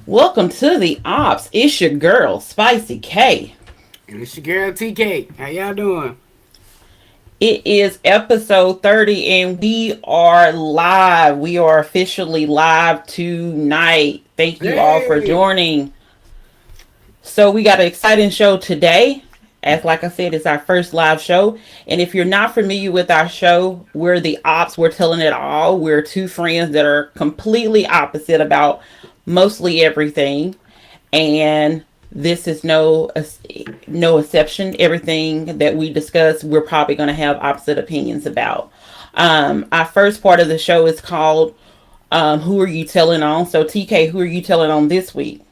Welcome to the Ops. It's your girl, Spicy K. And it's your girl TK. How y'all doing? It is episode 30 and we are live. We are officially live tonight. Thank you all for Hey! joining. So, we got an exciting show today. As like I said, it's our first live show. And if you're not familiar with our show, we're the Ops. We're telling it all. We're two friends that are completely opposite about mostly everything. And this is no exception. Everything that we discuss, we're probably going to have opposite opinions about. Our first part of the show is called "Who Are You Telling On?" So, TK, who are you telling on this week?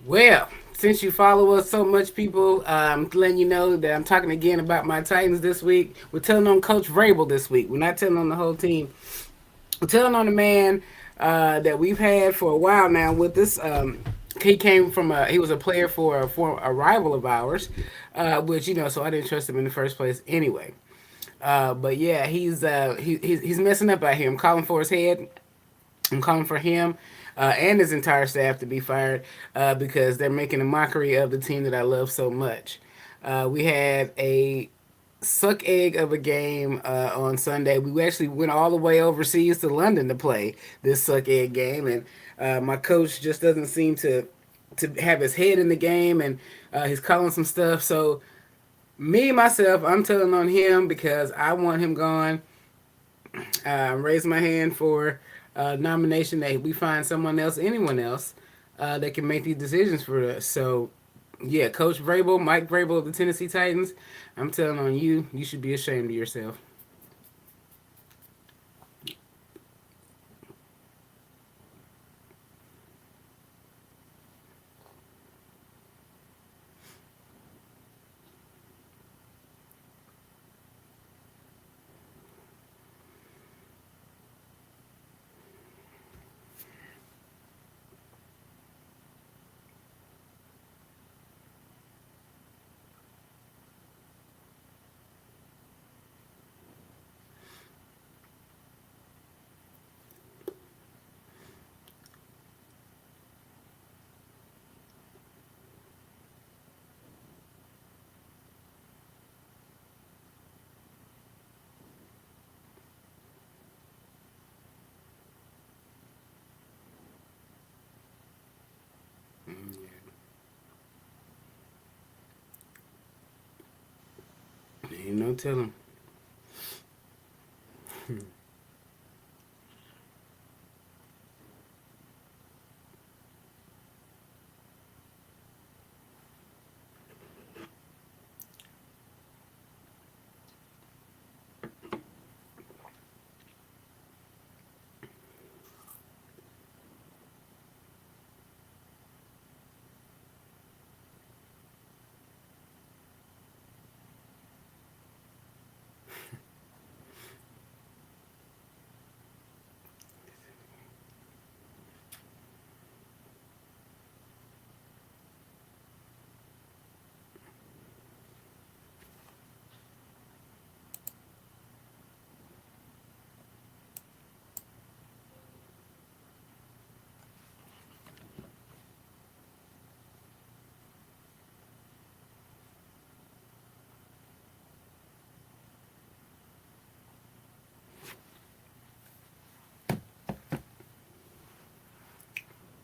Well, since you follow us so much, people, I'm letting you know that I'm talking again about my Titans this week. We're telling on Coach Vrabel this week. We're not telling on the whole team. We're telling on the man that we've had for a while now with this. He came from he was a player for a rival of ours, which so I didn't trust him in the first place anyway. But yeah, he's messing up out here. I'm calling for his head. I'm calling for him and his entire staff to be fired because they're making a mockery of the team that I love so much. We had a suck egg of a game on Sunday. We actually went all the way overseas to London to play this suck egg game, and my coach just doesn't seem to have his head in the game, and he's calling some stuff. So me myself, I'm telling on him because I want him gone. Raise my hand for nomination that we find someone else, anyone else, that can make these decisions for us. So, yeah, Coach Vrabel, Mike Vrabel of the Tennessee Titans, I'm telling on you, you should be ashamed of yourself. Ain't no telling.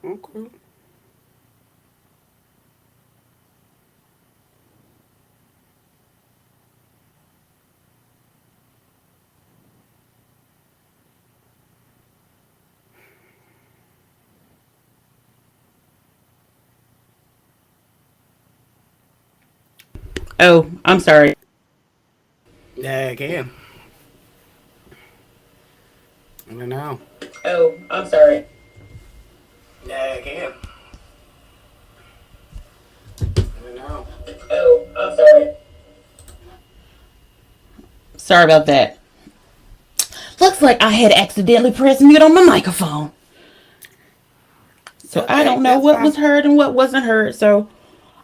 Okay. Oh, I'm sorry. Yeah, I can. I don't know. Oh, I'm sorry. Yeah, I can. I don't know. Oh, I'm sorry. Sorry about that. Looks like I had accidentally pressed mute on my microphone. So I Okay, don't know that's what fine. was heard and what wasn't heard. So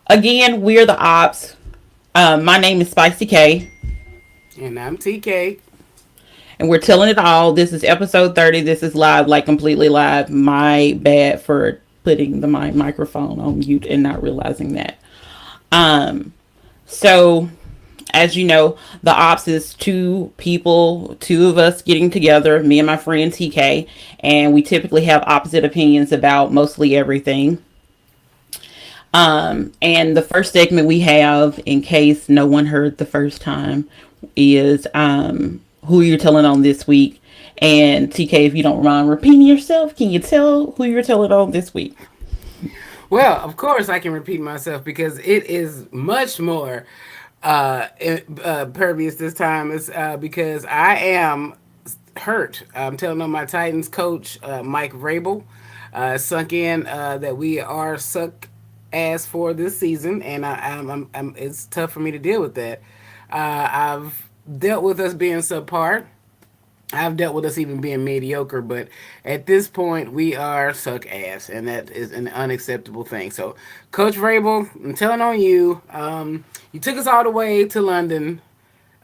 again, we're the Ops. My name is Spicy K, And I'm TK. and we're telling it all. This is episode 30. This is live, like completely live. My bad for putting the microphone on mute and not realizing that. Um, so as you know, the ops is two people, two of us getting together, me and my friend TK, and we typically have opposite opinions about mostly everything. And the first segment we have, in case no one heard the first time, is who you're telling on this week. And TK, if you don't mind repeating yourself, can you tell who you're telling on this week? Well, of course, I can repeat myself because it is much more pervious this time. Is because I am hurt. I'm telling on my Titans coach, Mike Vrabel, sunk in that we are suck ass for this season, and it's tough for me to deal with that. I've dealt with us being subpar. I've dealt with us even being mediocre, but at this point, we are suck ass, and that is an unacceptable thing. So, Coach Vrabel, I'm telling on you. You took us all the way to London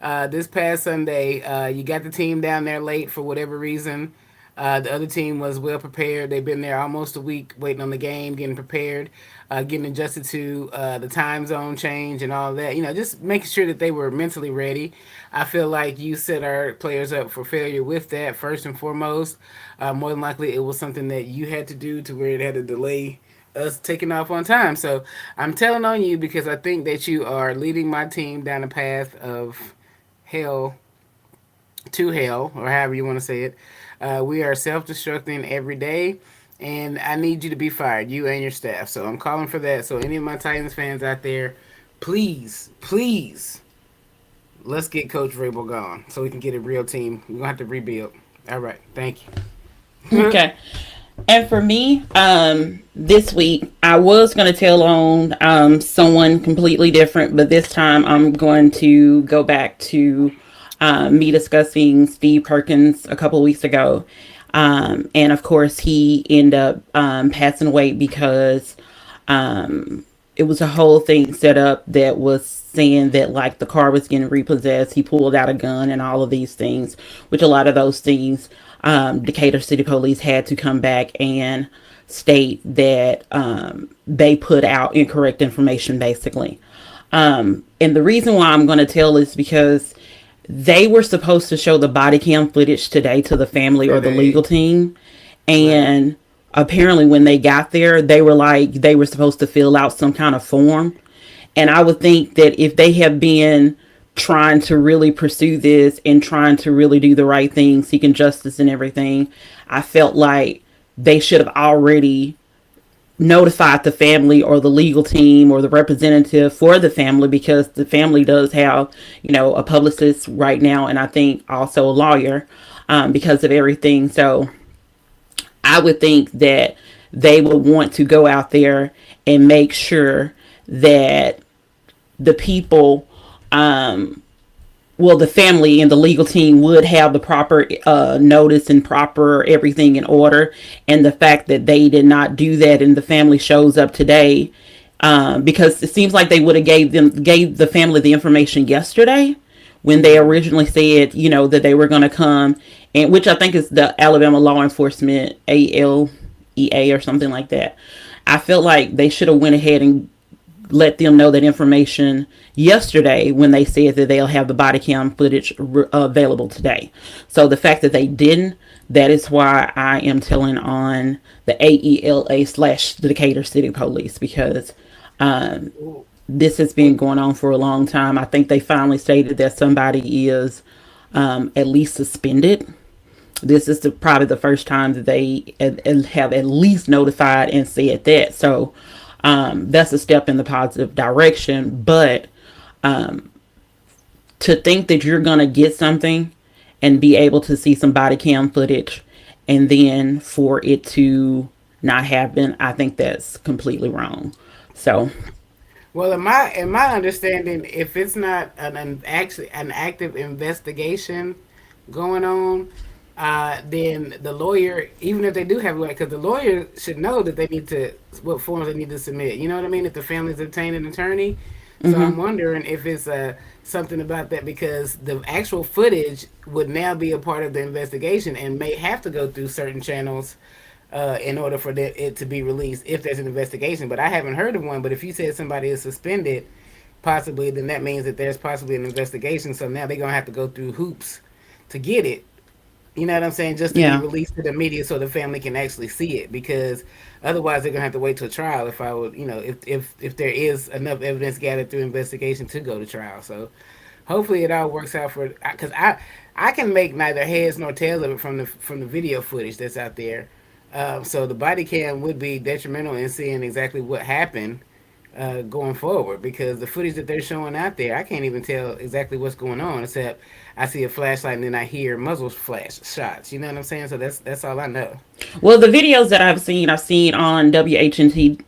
this past Sunday. You got the team down there late for whatever reason. The other team was well prepared. They've been there almost a week waiting on the game, getting prepared, getting adjusted to the time zone change and all that. You know, just making sure that they were mentally ready. I feel like you set our players up for failure with that first and foremost. More than likely, it was something that you had to do to where it had to delay us taking off on time. So I'm telling on you because I think that you are leading my team down a path of hell to hell, or however you want to say it. We are self destructing every day, and I need you to be fired, you and your staff. So I'm calling for that. So, any of my Titans fans out there, please, please, let's get Coach Vrabel gone so we can get a real team. We're going to have to rebuild. All right. Thank you. Okay. And for me, this week I was going to tell on someone completely different, but this time I'm going to go back to me discussing Steve Perkins a couple of weeks ago. And of course, he ended up passing away because it was a whole thing set up that was saying that like the car was getting repossessed. He pulled out a gun and all of these things, which a lot of those things, Decatur City Police had to come back and state that they put out incorrect information, basically. And the reason why I'm going to tell is because they were supposed to show the body cam footage today to the family or the legal team. And apparently when they got there, they were like, they were supposed to fill out some kind of form. And I would think that if they have been trying to really pursue this and trying to really do the right thing, seeking justice and everything, I felt like they should have already notified the family or the legal team or the representative for the family, because the family does have, you know, a publicist right now, and I think also a lawyer, because of everything. So I would think that they would want to go out there and make sure that the people, well, the family and the legal team would have the proper notice and proper everything in order. And the fact that they did not do that and the family shows up today, because it seems like they would have gave the family the information yesterday when they originally said, you know, that they were going to come, and which I think is the Alabama Law Enforcement, ALEA or something like that. I felt like they should have went ahead and let them know that information yesterday when they said that they'll have the body cam footage available today. So the fact that they didn't, that is why I am telling on the AELA / the Decatur City Police, because this has been going on for a long time. I think they finally stated that somebody is at least suspended. This is probably the first time that they have at least notified and said that. So that's a step in the positive direction. But to think that you're going to get something and be able to see some body cam footage and then for it to not happen, I think that's completely wrong. So, Well, in my understanding, if it's not actually an active investigation going on, then the lawyer, even if they do have like, because the lawyer should know that they need to what forms they need to submit. You know what I mean? If the family's obtained an attorney, so I'm mm-hmm, wondering if it's something about that, because the actual footage would now be a part of the investigation and may have to go through certain channels in order for it to be released if there's an investigation. But I haven't heard of one. But if you said somebody is suspended, possibly, then that means that there's possibly an investigation. So now they're gonna have to go through hoops to get it. You know what I'm saying? Just to be Yeah. released to the media so the family can actually see it. Because otherwise, they're gonna have to wait till trial. If I would, if there is enough evidence gathered through investigation to go to trial. So hopefully it all works out for because I can make neither heads nor tails of it from the video footage that's out there. So the body cam would be detrimental in seeing exactly what happened going forward because the footage that they're showing out there, I can't even tell exactly what's going on except I see a flashlight and then I hear muzzle flash shots. You know what I'm saying? So that's all I know. Well, the videos that I've seen on WHNT,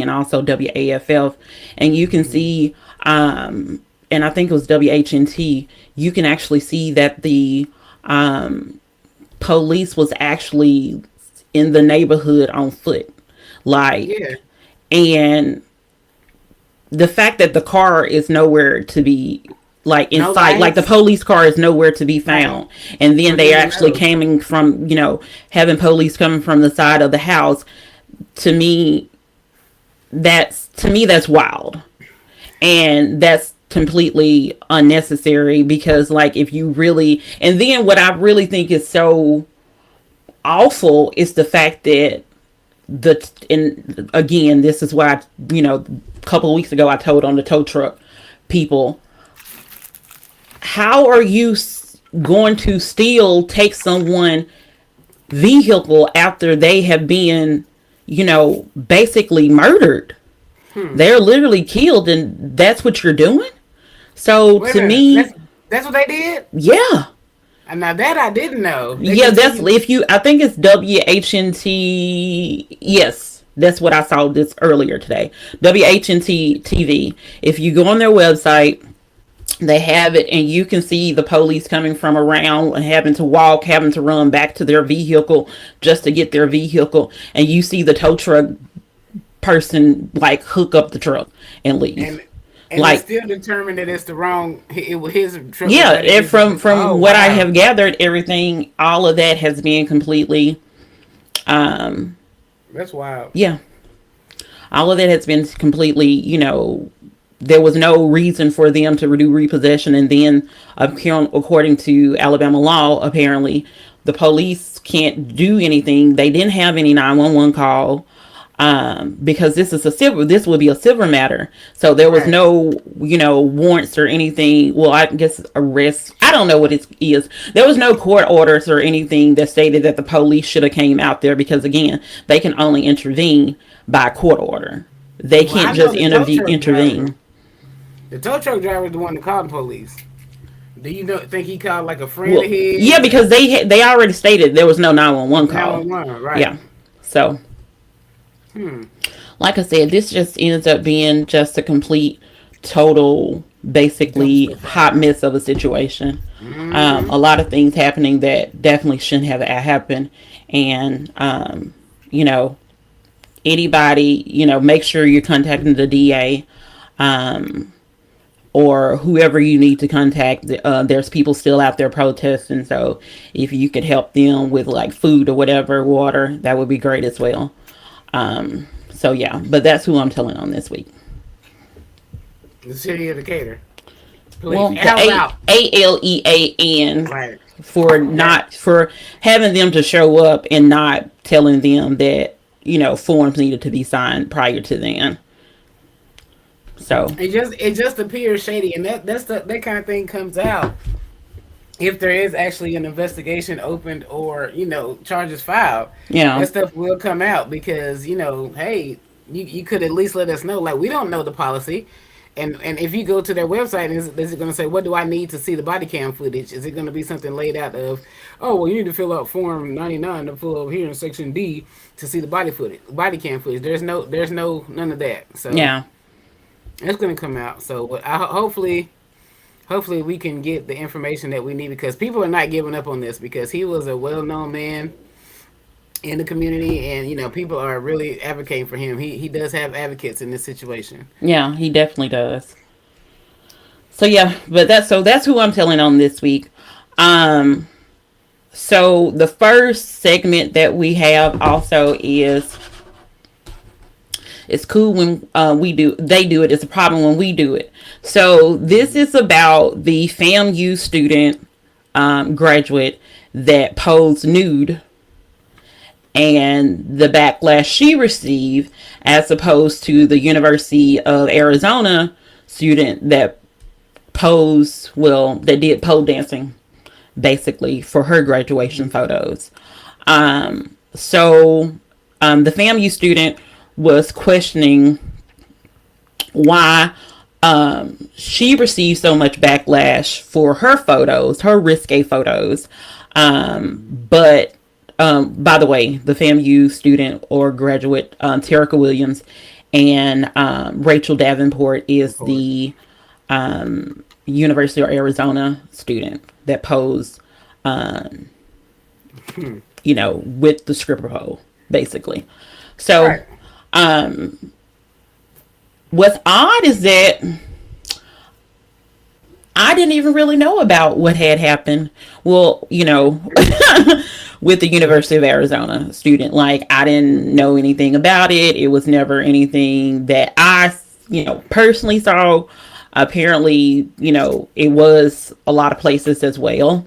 and also WAFF, and you can Mm-hmm. see, and I think it was WHNT. You can actually see that the um, police was actually in the neighborhood on foot, Yeah, like, and the fact that the car is nowhere to be like in no sight, like the lights. police car is nowhere to be Right. found, and then So they then you actually know. came from, having police coming from the side of the house. To me, that's wild, and that's completely unnecessary, because like, if you really, and then what I really think is so awful is the fact that the and again, this is why a couple of weeks ago I told on the tow truck people, how are you going to still take someone vehicle after they have been, basically murdered? Hmm. They're literally killed, and that's what you're doing. So Wait a to minute. me, That's what they did. yeah. And now that I didn't know. They Yeah, that's, continued. if you, I think it's WHNT. Yes, that's what I saw this earlier today. WHNT TV. If you go on their website, they have it, and you can see the police coming from around and having to walk, having to run back to their vehicle just to get their vehicle, and you see the tow truck person like hook up the truck and leave. and and it's Like, still determined that it's the wrong. His truck was yeah, not and even. from Oh what I wow, have gathered, everything, all of that has been completely, um, that's wild. yeah, all of that has been completely, there was no reason for them to do repossession. And then, according to Alabama law, apparently the police can't do anything. They didn't have any 911 call, because this would be a civil matter. So there was Right. no, warrants or anything. Well, I guess arrest. I don't know what it is. There was no court orders or anything that stated that the police should have came out there, because again, they can only intervene by court order. They Well, I can't know just the tow truck driver. intervene. The tow truck driver is the one that called the police. Do you think he called like a friend of Well, yeah, his? because they already stated there was no 911 call. 911, Yeah. right? So, Hmm. like I said, this just ends up being just a complete, total, basically Dumpster hot fire. mess of a situation. Mm-hmm. A lot of things happening that definitely shouldn't have happened. And, you know, anybody, make sure you're contacting the DA, um, or whoever you need to contact. There's people still out there protesting. So if you could help them with like food or whatever, water, that would be great as well. So yeah, but that's who I'm telling on this week. The city of Decatur. Police. Well, the How's out? ALEAN, Right. for That. not for having them to show up and not telling them that, forms needed to be signed prior to then. So It just appears shady, and that kind of thing comes out if there is actually an investigation opened or charges filed. yeah, That stuff will come out because hey, you could at least let us know. Like we don't know the policy, and if you go to their website, is it going to say what do I need to see the body cam footage? Is it going to be something laid out of, oh well, you need to fill out form 99 to fill over here in section D to see the body cam footage. There's no none of that. So yeah. it's going to come out. So hopefully we can get the information that we need because people are not giving up on this because he was a well-known man in the community and people are really advocating for him. He does have advocates in this situation. Yeah, he definitely does. So yeah, but that's who I'm telling on this week. Um So the first segment that we have also is it's cool when we do they do it. It's a problem when we do it. So this is about the FAMU student graduate that posed nude and the backlash she received, as opposed to the University of Arizona student that that did pole dancing basically for her graduation photos. The FAMU student was questioning why she received so much backlash for her photos, her risque photos. But By the way, the FAMU student or graduate, Terica Williams and Rachel Davenport, is Report. the University of Arizona student that posed, with the stripper pole, basically. So, Right. what's odd is that I didn't even really know about what had happened. Well, with the University of Arizona student, like I didn't know anything about it. It was never anything that I, personally saw. Apparently, it was a lot of places as well.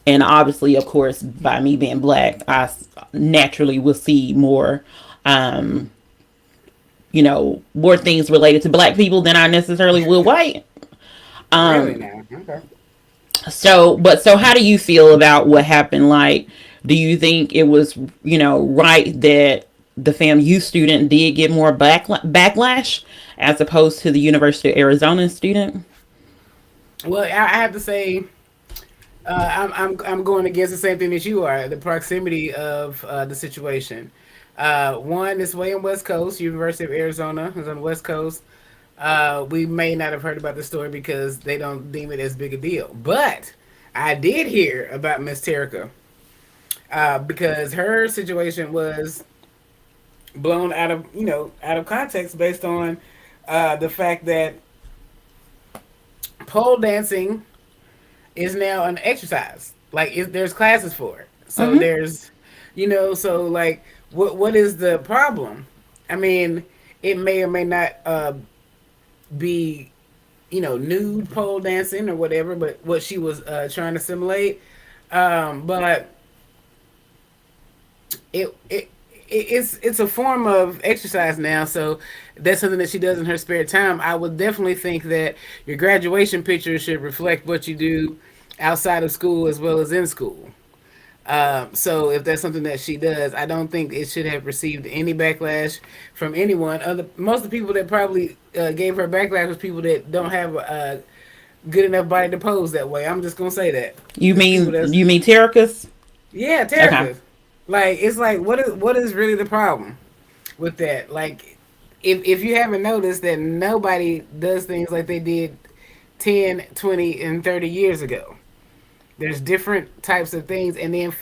And obviously, of course, by me being black, I naturally will see um, more things related to black people than I necessarily will white. Really Um, now? Okay. so how do you feel about what happened? Like, do you think it was, right that the FAMU student did get more backlash as opposed to the University of Arizona student? Well, I have to say, I'm going against the same thing that you are. The proximity of the situation. One is way on West Coast. University of Arizona is on the West Coast. We may not have heard about the story because they don't deem it as big a deal. But I did hear about Miss Terica because her situation was blown out of context based on the fact that pole dancing is now an exercise. Like there's classes for it. So Mm-hmm. so like what is the problem? I mean, it may or may not be nude pole dancing or whatever, but what she was trying to simulate. But it's a form of exercise now, so that's something that she does in her spare time. I would definitely think that your graduation picture should reflect what you do outside of school as well as in school. So if that's something that she does, I don't think it should have received any backlash from anyone. Most of the people that probably gave her backlash was people that don't have a good enough body to pose that way. I'm just gonna say that. You There's people mean that's you mean Terracus? yeah, Okay. Terica. Like it's like what is really the problem with that? Like if you haven't noticed that nobody does things like they did 10, 20, and 30 years ago. There's different types of things, and then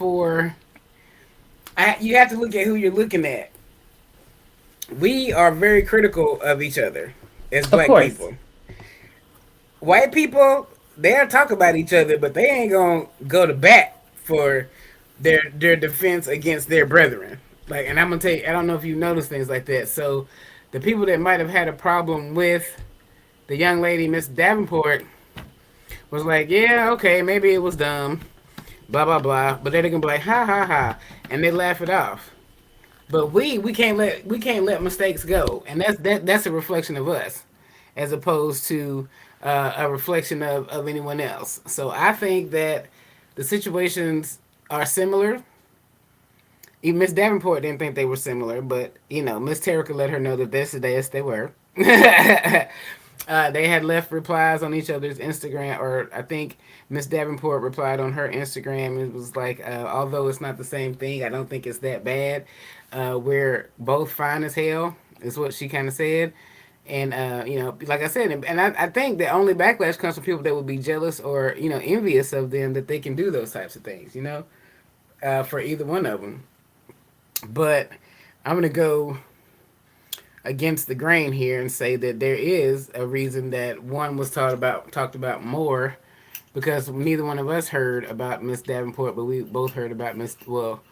you have to look at who you're looking at. We are very critical of each other as Of black course. people. White people, they'll talk about each other, but they ain't gonna go to bat for their defense against their brethren. Like, and I'm gonna tell you, I don't know if you notice things like that. So, the people that might have had a problem with the young lady, Miss Davenport, was like, yeah, okay, maybe it was dumb, blah blah blah. But they're gonna be like, ha ha ha, and they laugh it off. But we can't let mistakes go, and that's a reflection of us, as opposed to a reflection of anyone else. So I think that the situations are similar. Even Miss Davenport didn't think they were similar, but Miss Terica let her know that yes, they were. They had left replies on each other's Instagram, or I think Miss Davenport replied on her Instagram. It was like, although it's not the same thing, I don't think it's that bad. We're both fine as hell, is what she kind of said. And like I said, and I think the only backlash comes from people that would be jealous or envious of them that they can do those types of things. For either one of them. But I'm gonna go against the grain here and say that there is a reason that one was talked about more because neither one of us heard about Miss Davenport, but we both heard about Miss. Well,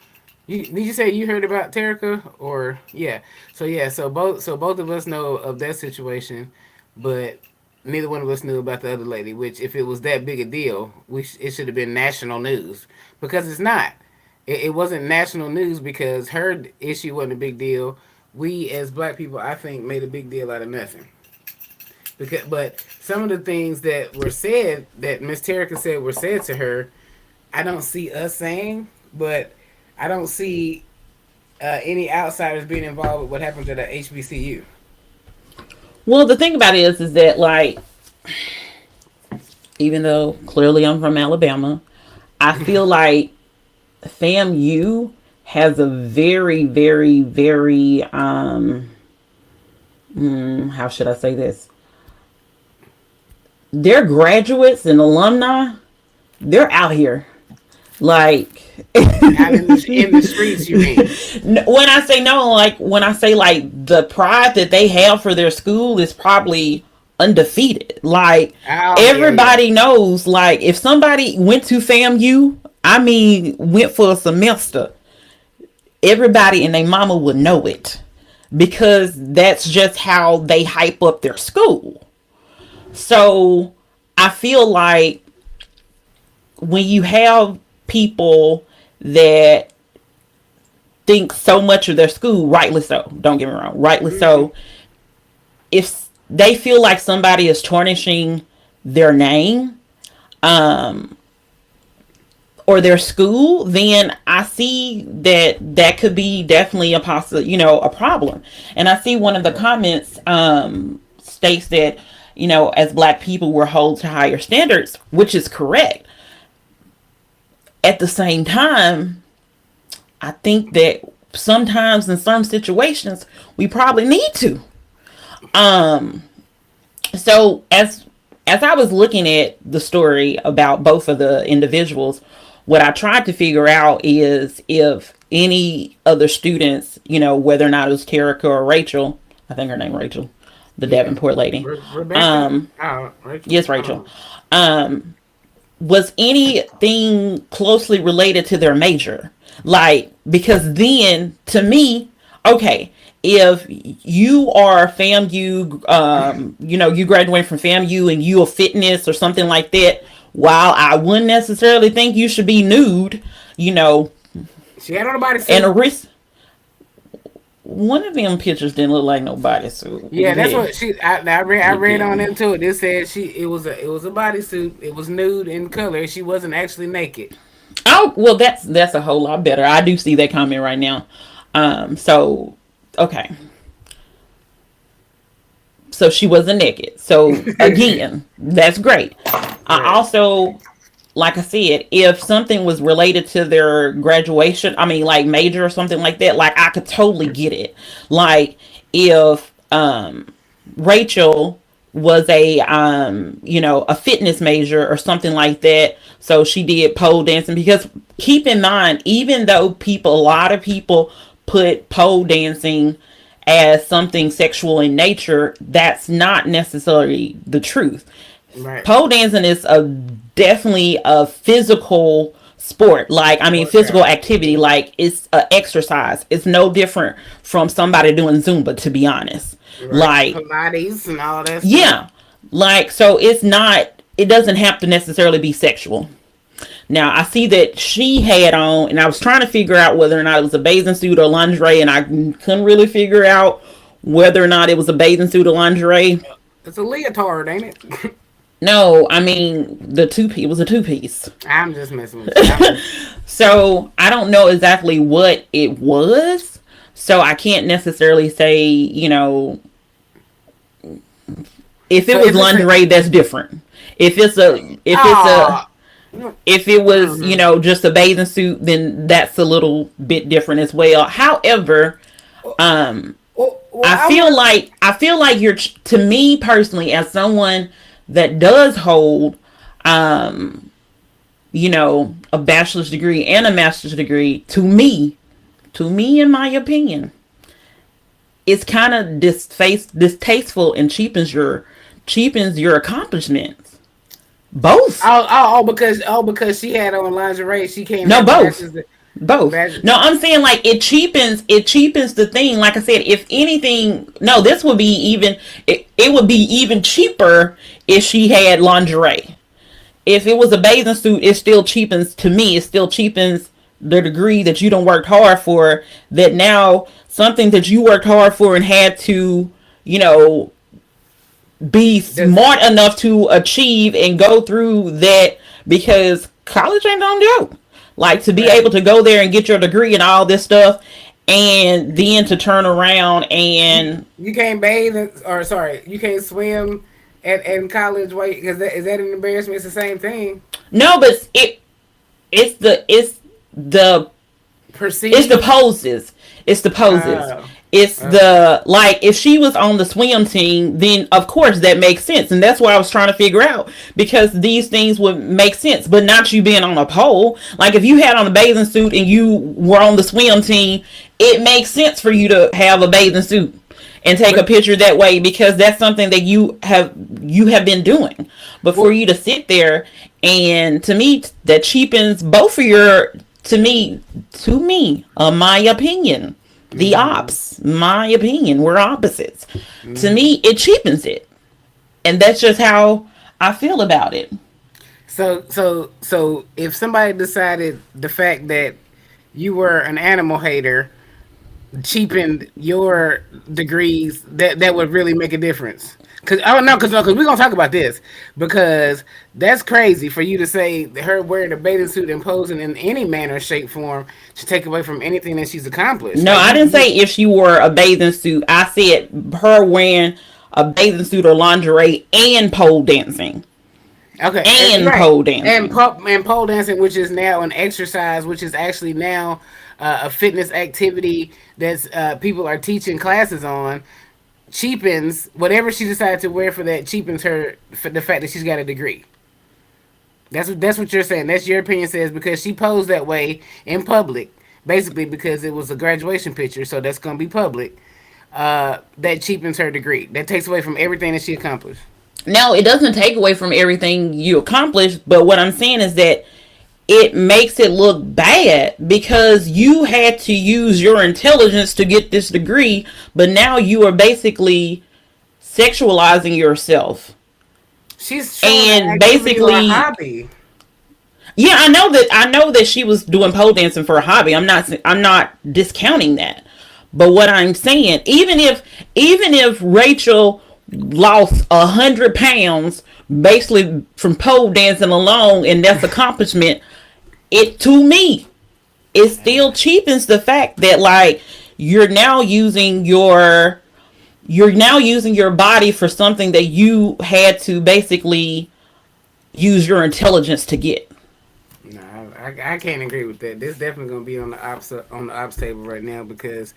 did you say you heard about Terica or yeah? So yeah, so both of us know of that situation, but neither one of us knew about the other lady. Which, if it was that big a deal, it should have been national news because it's not. It wasn't national news because her issue wasn't a big deal. We as black people, I think, made a big deal out of nothing. But some of the things that were said that Miss Terica said were said to her, I don't see us saying, but I don't see any outsiders being involved with what happened to the HBCU. Well, the thing about it is that like, even though clearly I'm from Alabama, I feel like FAMU has a very, very, very how should I say this? Their graduates and alumni, they're out here. Like Out in the streets, you mean? when I say no, like when I say like the pride that they have for their school is probably undefeated. Like Oh yeah, yeah. everybody knows, like if somebody went to FAMU, I mean, went for a semester, everybody and their mama would know it because that's just how they hype up their school. So I feel like when you have people that think so much of their school, rightly so, don't get me wrong, rightly Hmm. so, if they feel like somebody is tarnishing their name, um, or their school, then I see that that could be definitely a possible, a problem. And I see one of the comments states that, as black people, we're held to higher standards, which is correct. At the same time, I think that sometimes in some situations we probably need to. Um, so as I was looking at the story about both of the individuals, what I tried to figure out is if any other students, whether or not it was Terica or Rachel, I think her name Rachel, the Yeah. Davenport lady. Rebecca. Um, Oh, Rachel. yes, Rachel. Um, was anything closely related to their major? Like, because then to me, okay, if you are FAMU, you graduate from FAMU and you a fitness or something like that, while I wouldn't necessarily think you should be nude, you know, She had on a and a bodysuit. wrist. One of them pictures didn't look like nobody, so Yeah, that's yeah, what she. I read on yeah. into it. It said it was a bodysuit. It was nude in color. She wasn't actually naked. Oh well, that's a whole lot better. I do see that comment right now. So okay, so she wasn't naked. So again, that's great. I Right. also, like I said, if something was related to their graduation, I mean, like major or something like that, like I could totally get it. Like if Rachel was a fitness major or something like that, so she did pole dancing. Because keep in mind, even though a lot of people put pole dancing as something sexual in nature, that's not necessarily the truth. Right. Pole dancing is a definitely a physical sport. Like, I mean, physical Workout. activity. Like, it's a exercise. It's no different from somebody doing Zumba, to be honest. Right. Like, Pilates and all that stuff. yeah, like, so it's not, it doesn't have to necessarily be sexual. Now I see that she had on, and I was trying to figure out whether or not it was a bathing suit or lingerie, and I couldn't really figure out whether or not it was a bathing suit or lingerie. It's a leotard, ain't it? No, I mean it was a two piece. I'm just messing with you. So I don't know exactly what it was. So I can't necessarily say, if it So was if it's a lingerie, that's different. If it's a if it's a oh, if it was, mm-hmm. just a bathing suit, then that's a little bit different as well. However, um well, I feel like you're, to me personally, as someone that does hold um a bachelor's degree and a master's degree, to me in my opinion, it's kind of distasteful and cheapens your accomplishments, Both. Because she had on lingerie, she can't No, have both. badges. Both. Badges. No, I'm saying like it cheapens the thing. Like I said, if anything, no, this would be even it would be even cheaper if she had lingerie. If it was a bathing suit, it still cheapens to me. It still cheapens the degree that you don't work hard for. That now something that you worked hard for and had to, you know, be Does smart enough to achieve and go through that, because college ain't no joke. Like to be right? able to go there and get your degree and all this stuff, and then to turn around and You can't bathe or sorry, you can't swim at in college. Wait, because is that an embarrassment? It's the same thing. no, but it's the the it's the Perceived. poses. It's the poses. Oh, It's okay. the like if she was on the swim team, then of course that makes sense. And that's what I was trying to figure out, because these things would make sense, but not you being on a pole. Like if you had on a bathing suit and you were on the swim team, it makes sense for you to have a bathing suit and take a But picture that way, because that's something that you have been doing. But for well, you to sit there, and to me that cheapens both of your, to me, my opinion, the hmm ops, my opinion, we're opposites. To hmm me it cheapens it, and that's just how I feel about it. so if somebody decided the fact that you were an animal hater cheapened your degrees, that would really make a difference. Cause oh no, cause we're gonna talk about this because that's crazy for you to say that her wearing a bathing suit and posing in any manner, shape, form should take away from anything that she's accomplished. No, Like I didn't you say if she wore a bathing suit. I said her wearing a bathing suit or lingerie and pole dancing. okay, And right, pole dancing. and pole dancing, which is now an exercise, which is actually now a fitness activity that's people are teaching classes on cheapens whatever she decided to wear for that cheapens her for the fact that she's got a degree. That's what you're saying. That's your opinion says because she posed that way in public, basically because it was a graduation picture, so that's gonna be public. That cheapens her degree. That takes away from everything that she accomplished. Now, it doesn't take away from everything you accomplished, but what I'm saying is that it makes it look bad because you had to use your intelligence to get this degree, but now you are basically sexualizing yourself. She's showing an And activity or a basically, hobby. yeah, I know that she was doing pole dancing for a hobby. I'm not discounting that. But what I'm saying, even if Rachel lost 100 pounds basically from pole dancing alone, and that's accomplishment, it to me it still cheapens the fact that like you're now using your you're now using your body for something that you had to basically use your intelligence to get. No, I can't agree with that. This definitely gonna be on the ops table right now because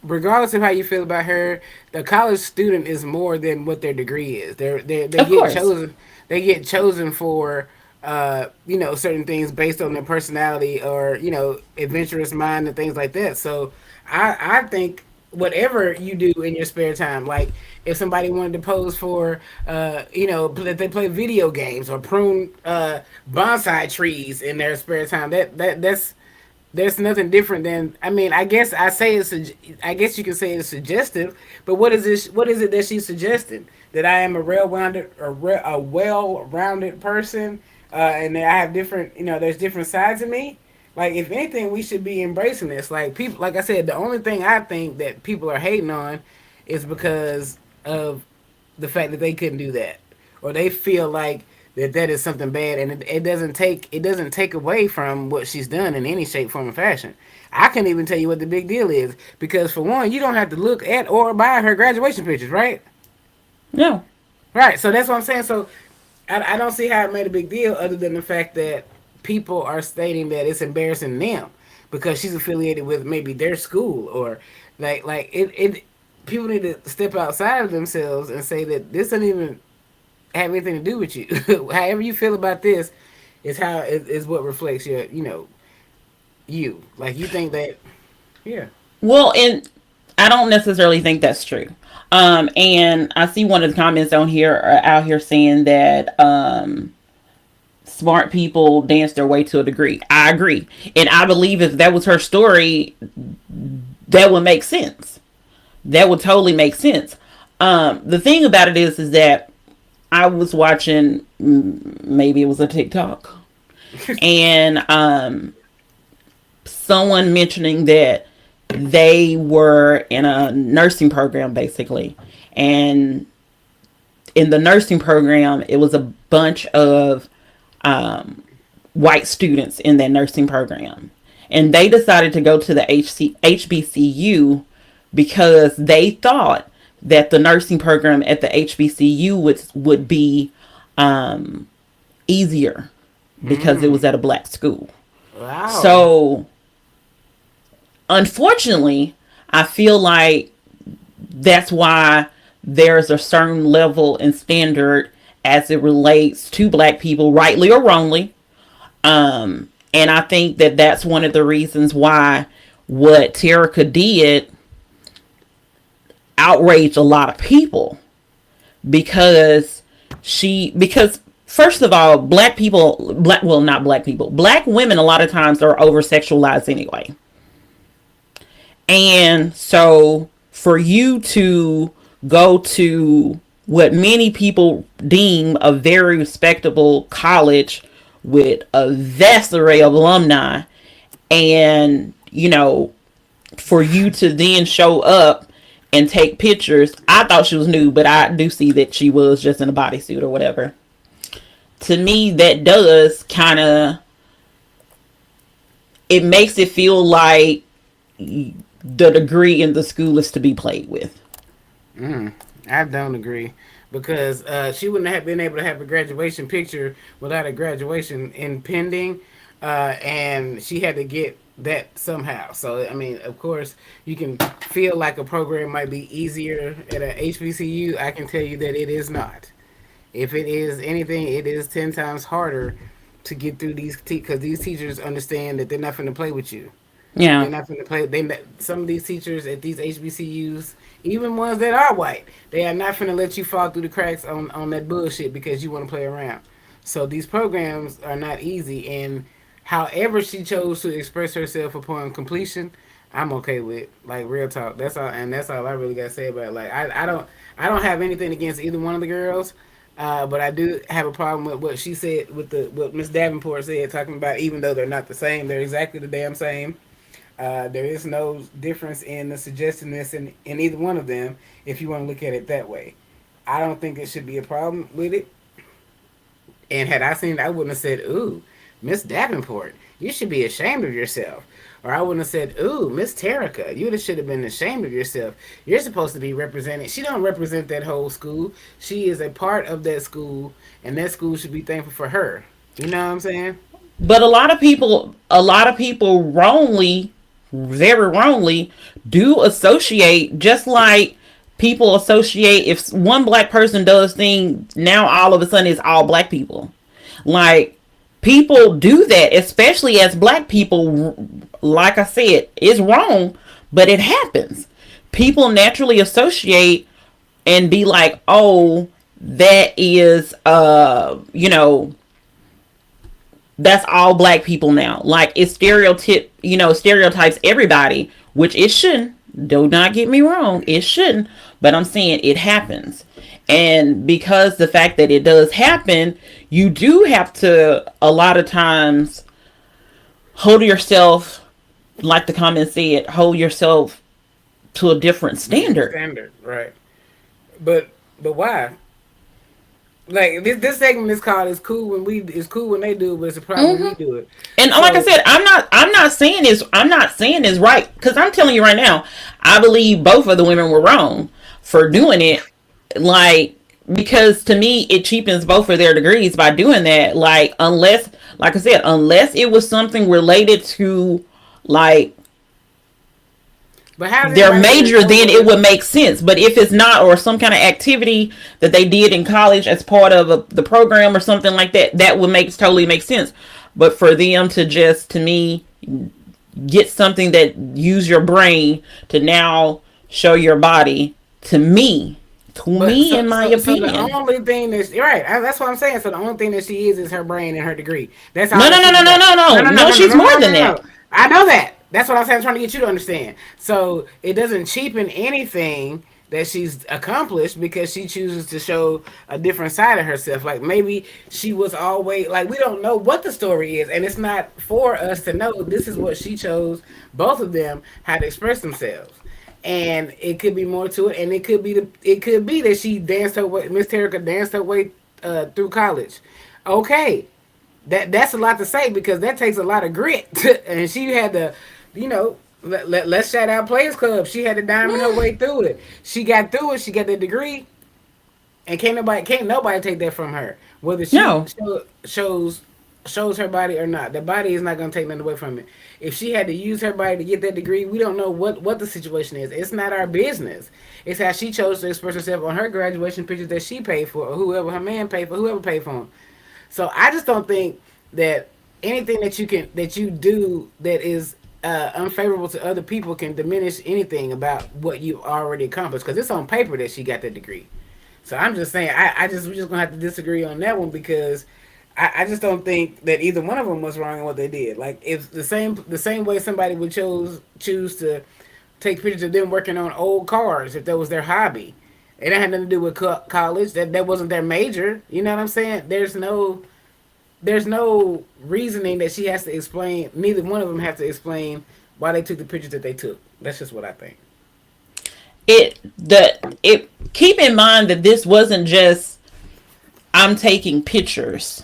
regardless of how you feel about her, the college student is more than what their degree is. They Of get course. chosen. They get chosen for certain things based on their personality or adventurous mind and things like that. So I think whatever you do in your spare time, like if somebody wanted to pose for that they play video games or prune bonsai trees in their spare time, that's there's nothing different than I guess I guess you can say it's suggestive, but what is this? What is it that she's suggesting? That I am a well-rounded person, and that I have different there's different sides of me. Like if anything, we should be embracing this. Like people, like I said, the only thing I think that people are hating on is because of the fact that they couldn't do that, or they feel like that is something bad, and it doesn't take away from what she's done in any shape, form, or fashion. I can't even tell you what the big deal is because for one, you don't have to look at or buy her graduation pictures, right? No. Right. So that's what I'm saying. So I don't see how it made a big deal other than the fact that people are stating that it's embarrassing them because she's affiliated with maybe their school or like people need to step outside of themselves and say that this doesn't even have anything to do with you. However you feel about this is what reflects your you. Like you think that yeah. Well, and I don't necessarily think that's true. And I see one of the comments on here out here saying that smart people dance their way to a degree. I agree. And I believe if that was her story, that would make sense. That would totally make sense. The thing about it is that I was watching, maybe it was a TikTok, and someone mentioning that they were in a nursing program basically, and in the nursing program, it was a bunch of white students in that nursing program. And they decided to go to the HBCU because they thought that the nursing program at the HBCU would be easier because it was at a black school. Wow. So, unfortunately, I feel like that's why there's a certain level and standard as it relates to black people, rightly or wrongly. And I think that that's one of the reasons why what Terica did outraged a lot of people, because because first of all, not black people, black women a lot of times are over sexualized anyway. And so for you to go to what many people deem a very respectable college with a vast array of alumni, and for you to then show up and take pictures. I thought she was nude, but I do see that she was just in a bodysuit or whatever. To me, that does kind of, it makes it feel like the degree in the school is to be played with. I don't agree because she wouldn't have been able to have a graduation picture without a graduation impending, and she had to get that somehow. So I mean, of course, you can feel like a program might be easier at a HBCU. I can tell you that it is not. If it is anything, it is 10 times harder to get through these because these teachers understand that they're not going to play with you. They're Yeah. not going to play. Some of these teachers at these HBCUs, even ones that are white, they are not going to let you fall through the cracks on that bullshit because you want to play around. So these programs are not easy. And however she chose to express herself upon completion, I'm okay with. Like real talk. That's all, and that's all I really got to say about it. Like I don't have anything against either one of the girls. But I do have a problem with what she said with what Miss Davenport said, talking about even though they're not the same, they're exactly the damn same. There is no difference in the suggestiveness in either one of them if you want to look at it that way. I don't think it should be a problem with it. And had I seen it, I wouldn't have said, ooh, Miss Davenport, you should be ashamed of yourself. Or I wouldn't have said, ooh, Miss Terica, you should have been ashamed of yourself. You're supposed to be represented. She don't represent that whole school. She is a part of that school, and that school should be thankful for her. You know what I'm saying? But a lot of people wrongly, very wrongly, do associate, just like people associate, if one black person does thing, now all of a sudden it's all black people. Like, people do that, especially as black people. Like I said, it's wrong, but it happens. People naturally associate and be like, oh, that is that's all black people now. Like, it stereotypes everybody, which it shouldn't. Do not get me wrong, it shouldn't. But I'm saying it happens. And because the fact that it does happen, you do have to, a lot of times, hold yourself, like the comment said, hold yourself to a different standard. Standard, right? But why? Like this segment is called "It's cool when they do it, but it's a problem when we do it." And like I So, said, I'm not saying is right, because I'm telling you right now, I believe both of the women were wrong for doing it. Like, because to me it cheapens both of their degrees by doing that. Like, unless, like I said, unless it was something related to, like, but how does their anybody really major, know then it what? would make sense. But if it's not, or some kind of activity that they did in college as part of the program or something like that, that would totally make sense. But for them to just, to me, get something that use your brain to now show your body, to me, To But me, in my so the opinion. only thing that's right, that's what I'm saying. So the only thing that she is her brain and her degree. That's No, all no, that no, she's no, no, got. no, No, no. no, no, No, no, no, she's no, more no, than no, that. no. I know that. That's what I'm saying. I'm trying to get you to understand. So it doesn't cheapen anything that she's accomplished because she chooses to show a different side of herself. Like maybe she was always like we don't know what the story is, and it's not for us to know. This is what she chose. Both of them how to express themselves, and it could be more to it. And it could be that she danced her way. Miss Terica danced her way through college. Okay, that's a lot to say because that takes a lot of grit, and she had to, you know. Let's shout out Players Club. She had to diamond her way through it. She got through it. She got the degree, and can't nobody take that from her. Whether she No. shows her body or not, the body is not gonna take nothing away from it. If she had to use her body to get that degree, we don't know what the situation is. It's not our business. It's how she chose to express herself on her graduation pictures that she paid for, or whoever her man paid for, whoever paid for them. So I just don't think that anything that you do that is unfavorable to other people can diminish anything about what you already accomplished because it's on paper that she got that degree. So I'm just saying, we're just gonna have to disagree on that one because I just don't think that either one of them was wrong in what they did. Like if the same way somebody would choose to take pictures of them working on old cars if that was their hobby, it had nothing to do with college. That wasn't their major. You know what I'm saying? There's no reasoning that she has to explain. Neither one of them have to explain why they took the pictures that they took. That's just what I think. It keep in mind that this wasn't just I'm taking pictures.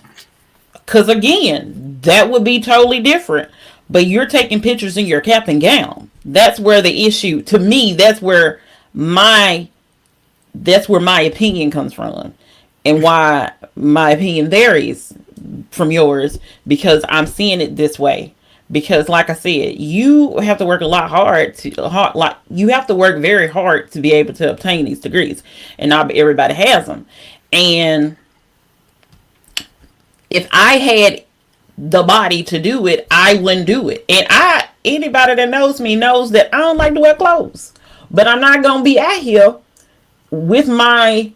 Cause again, that would be totally different. But you're taking pictures in your cap and gown. That's where the issue to me, my that's where my opinion comes from. And why my opinion varies from yours because I'm seeing it this way. Because like I said, you have to work a lot like you have to work very hard to be able to obtain these degrees, and not everybody has them. And if I had the body to do it, I wouldn't do it. And anybody that knows me knows that I don't like to wear clothes, but I'm not gonna be out here with my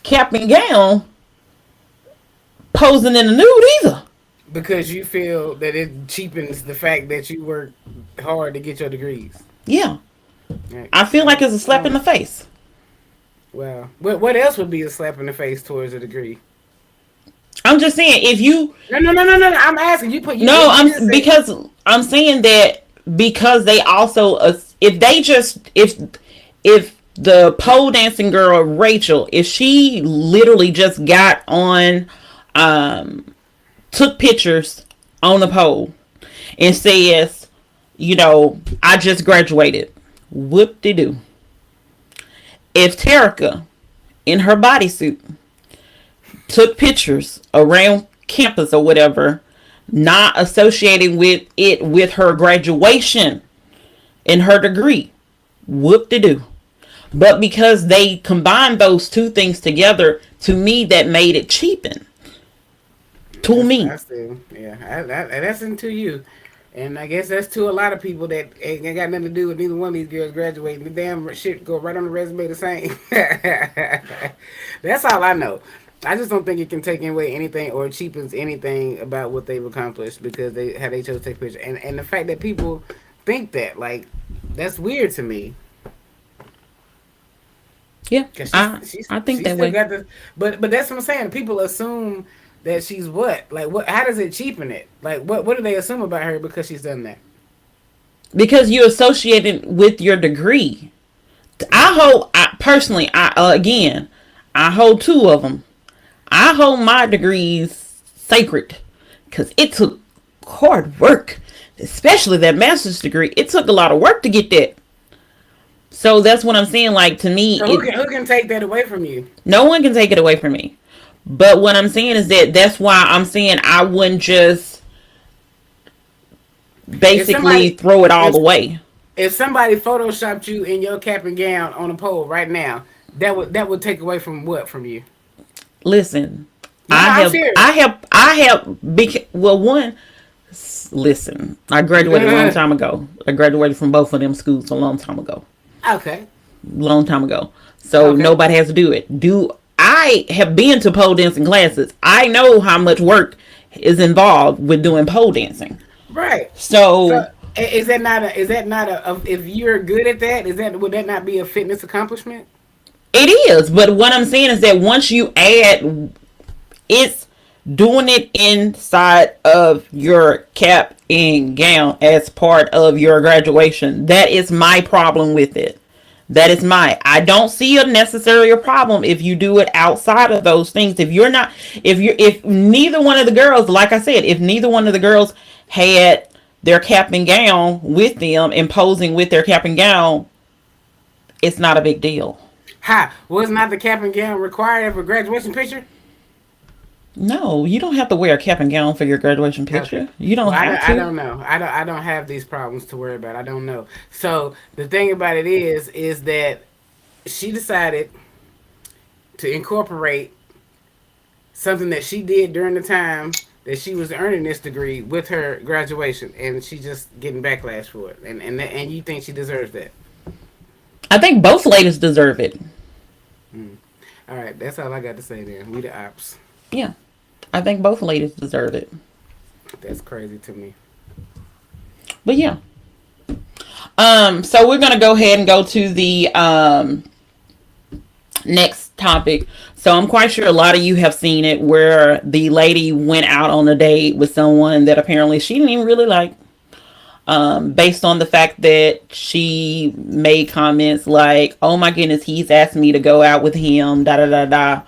cap and gown posing in the nude either. Because you feel that it cheapens the fact that you work hard to get your degrees. Yeah, Right. I feel like it's a I slap in the don't. face. Well, what else would be a slap in the face towards a degree? I'm just saying if you No, no, no, no, no. I'm asking you. Put you. no, You didn't I'm say. because I'm saying that because they also if they just if the pole dancing girl Rachel, if she literally just got on, took pictures on the pole and says, I just graduated. Whoop de doo. If Terica in her bodysuit took pictures around campus or whatever, not associating with it with her graduation and her degree, whoop de doo. But because they combined those two things together, to me, that made it cheapen. To me. I still, yeah, that's into you. And I guess that's to a lot of people that ain't got nothing to do with neither one of these girls graduating. The damn shit go right on the resume the same. That's all I know. I just don't think it can take away anything or cheapens anything about what they've accomplished because they chose to take pictures. And the fact that people think that, like, that's weird to me. Yeah, Cause I think she that still way. got the, but that's what I'm saying. People assume that she's what? Like what? How does it cheapen it? Like what do they assume about her because she's done that? Because you associate it with your degree. Personally, again, I hold two of them. I hold my degrees sacred because it took hard work, especially that master's degree. It took a lot of work to get that. So that's what I'm saying. Like to me, So who can take that away from you? no one can take it away from me. But what I'm saying is that's why I'm saying I wouldn't just If basically somebody throw it all if away. if somebody photoshopped you in your cap and gown on a pole right now, that would take away from what from you? Listen, No, no, I'm serious. well, one, listen, I graduated a long time ago. I graduated from both of them schools a long time ago. Okay. long time ago. So Okay. nobody has to do it. Do I have been to pole dancing classes? I know how much work is involved with doing pole dancing. Right. So So is that not if you're good at that, is that would that not be a fitness accomplishment? it is, but what I'm saying is that once you add, it's doing it inside of your cap and gown as part of your graduation. That is my problem with it. That is my. I don't see a necessarily a problem if you do it outside of those things. If you're not, if neither one of the girls, like I said, if neither one of the girls had their cap and gown with them and posing with their cap and gown, it's not a big deal. Ha! Was not the cap and gown required for graduation picture? No, you don't have to wear a cap and gown for your graduation Okay. picture. You don't Well, have I to. don't know. I don't have these problems to worry about. I don't know. So the thing about it is that she decided to incorporate something that she did during the time that she was earning this degree with her graduation, and she just getting backlash for it. And you think she deserves that? I think both ladies deserve it. Mm. All right, that's all I got to say. Then we the ops. Yeah, I think both ladies deserve it. That's crazy to me. But yeah. So we're gonna go ahead and go to the next topic. So I'm quite sure a lot of you have seen it where the lady went out on a date with someone that apparently she didn't even really like. Based on the fact that she made comments like, "Oh my goodness, he's asked me to go out with him," da da da da,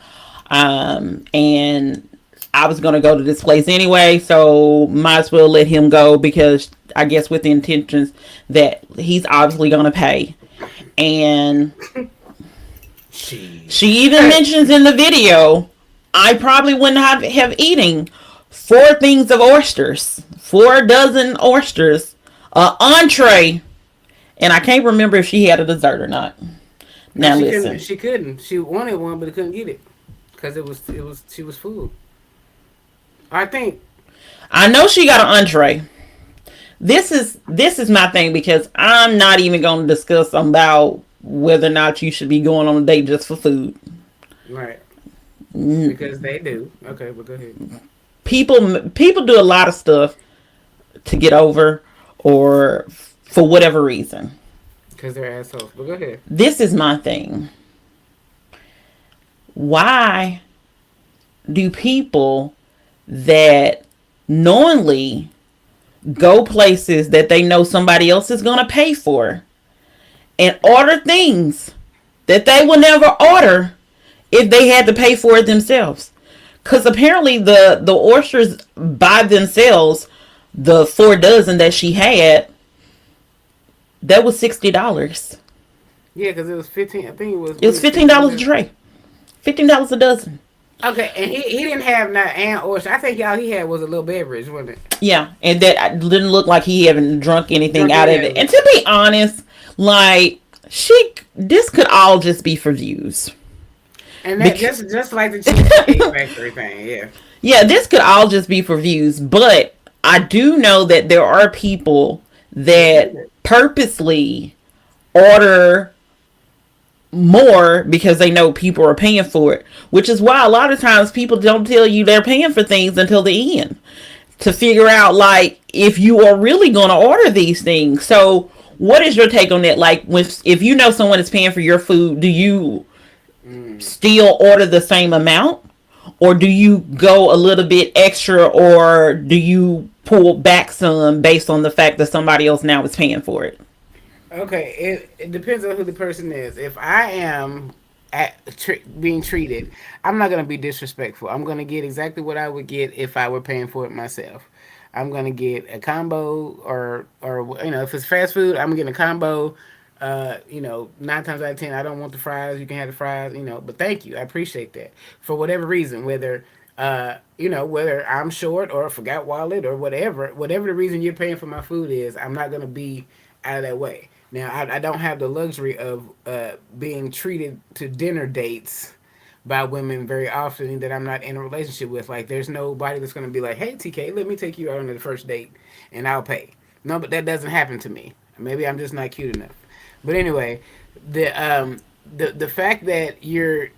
and I was gonna go to this place anyway, so might as well let him go because I guess with the intentions that he's obviously gonna pay. And She. she even mentions in the video, I probably wouldn't have eaten 4 things of oysters, 4 dozen oysters, an entree, and I can't remember if she had a dessert or not. No, Now she couldn't. listen, She couldn't. She wanted one, but couldn't get it because it was she was full. I think. I know she got an entree. This is my thing because I'm not even going to discuss about whether or not you should be going on a date just for food. Right. Mm, Because they do. Okay, but go ahead. people do a lot of stuff to get over or for whatever reason. Because they're assholes. But go ahead. This is my thing. Why do people that knowingly go places that they know somebody else is going to pay for and order things that they would never order if they had to pay for it themselves? Because apparently the oysters by themselves, the 4 dozen that she had, that was $60. Yeah, because it was 15. I think it was. It Was was it $15 a 15? tray, $15 a dozen. Okay, and he didn't have not and or I think all he had was a little beverage, wasn't it? Yeah, and that didn't look like he hadn't drunk anything Drunk out any of of it. And it. to be honest, like this could all just be for views. And that Bec- just like the cheesecake factory thing, yeah. yeah, this could all just be for views, but I do know that there are people that purposely order more because they know people are paying for it, which is why a lot of times people don't tell you they're paying for things until the end to figure out like if you are really going to order these things. So what is your take on that? Like if you know someone is paying for your food, do you Mm. still order the same amount, or do you go a little bit extra, or do you pull back some based on the fact that somebody else now is paying for it? Okay, it depends on who the person is. If I am being treated, I'm not gonna be disrespectful. I'm gonna get exactly what I would get if I were paying for it myself. I'm gonna get a combo, or if it's fast food, I'm getting a combo. 9 times out of 10, I don't want the fries. You can have the fries, but thank you, I appreciate that. For whatever reason, whether I'm short or forgot wallet or whatever the reason you're paying for my food is, I'm not gonna be out of that way. Now, I don't have the luxury of being treated to dinner dates by women very often that I'm not in a relationship with. Like, there's nobody that's going to be like, hey, TK, let me take you out on the first date and I'll pay. No, but that doesn't happen to me. Maybe I'm just not cute enough. But anyway, the the fact that you're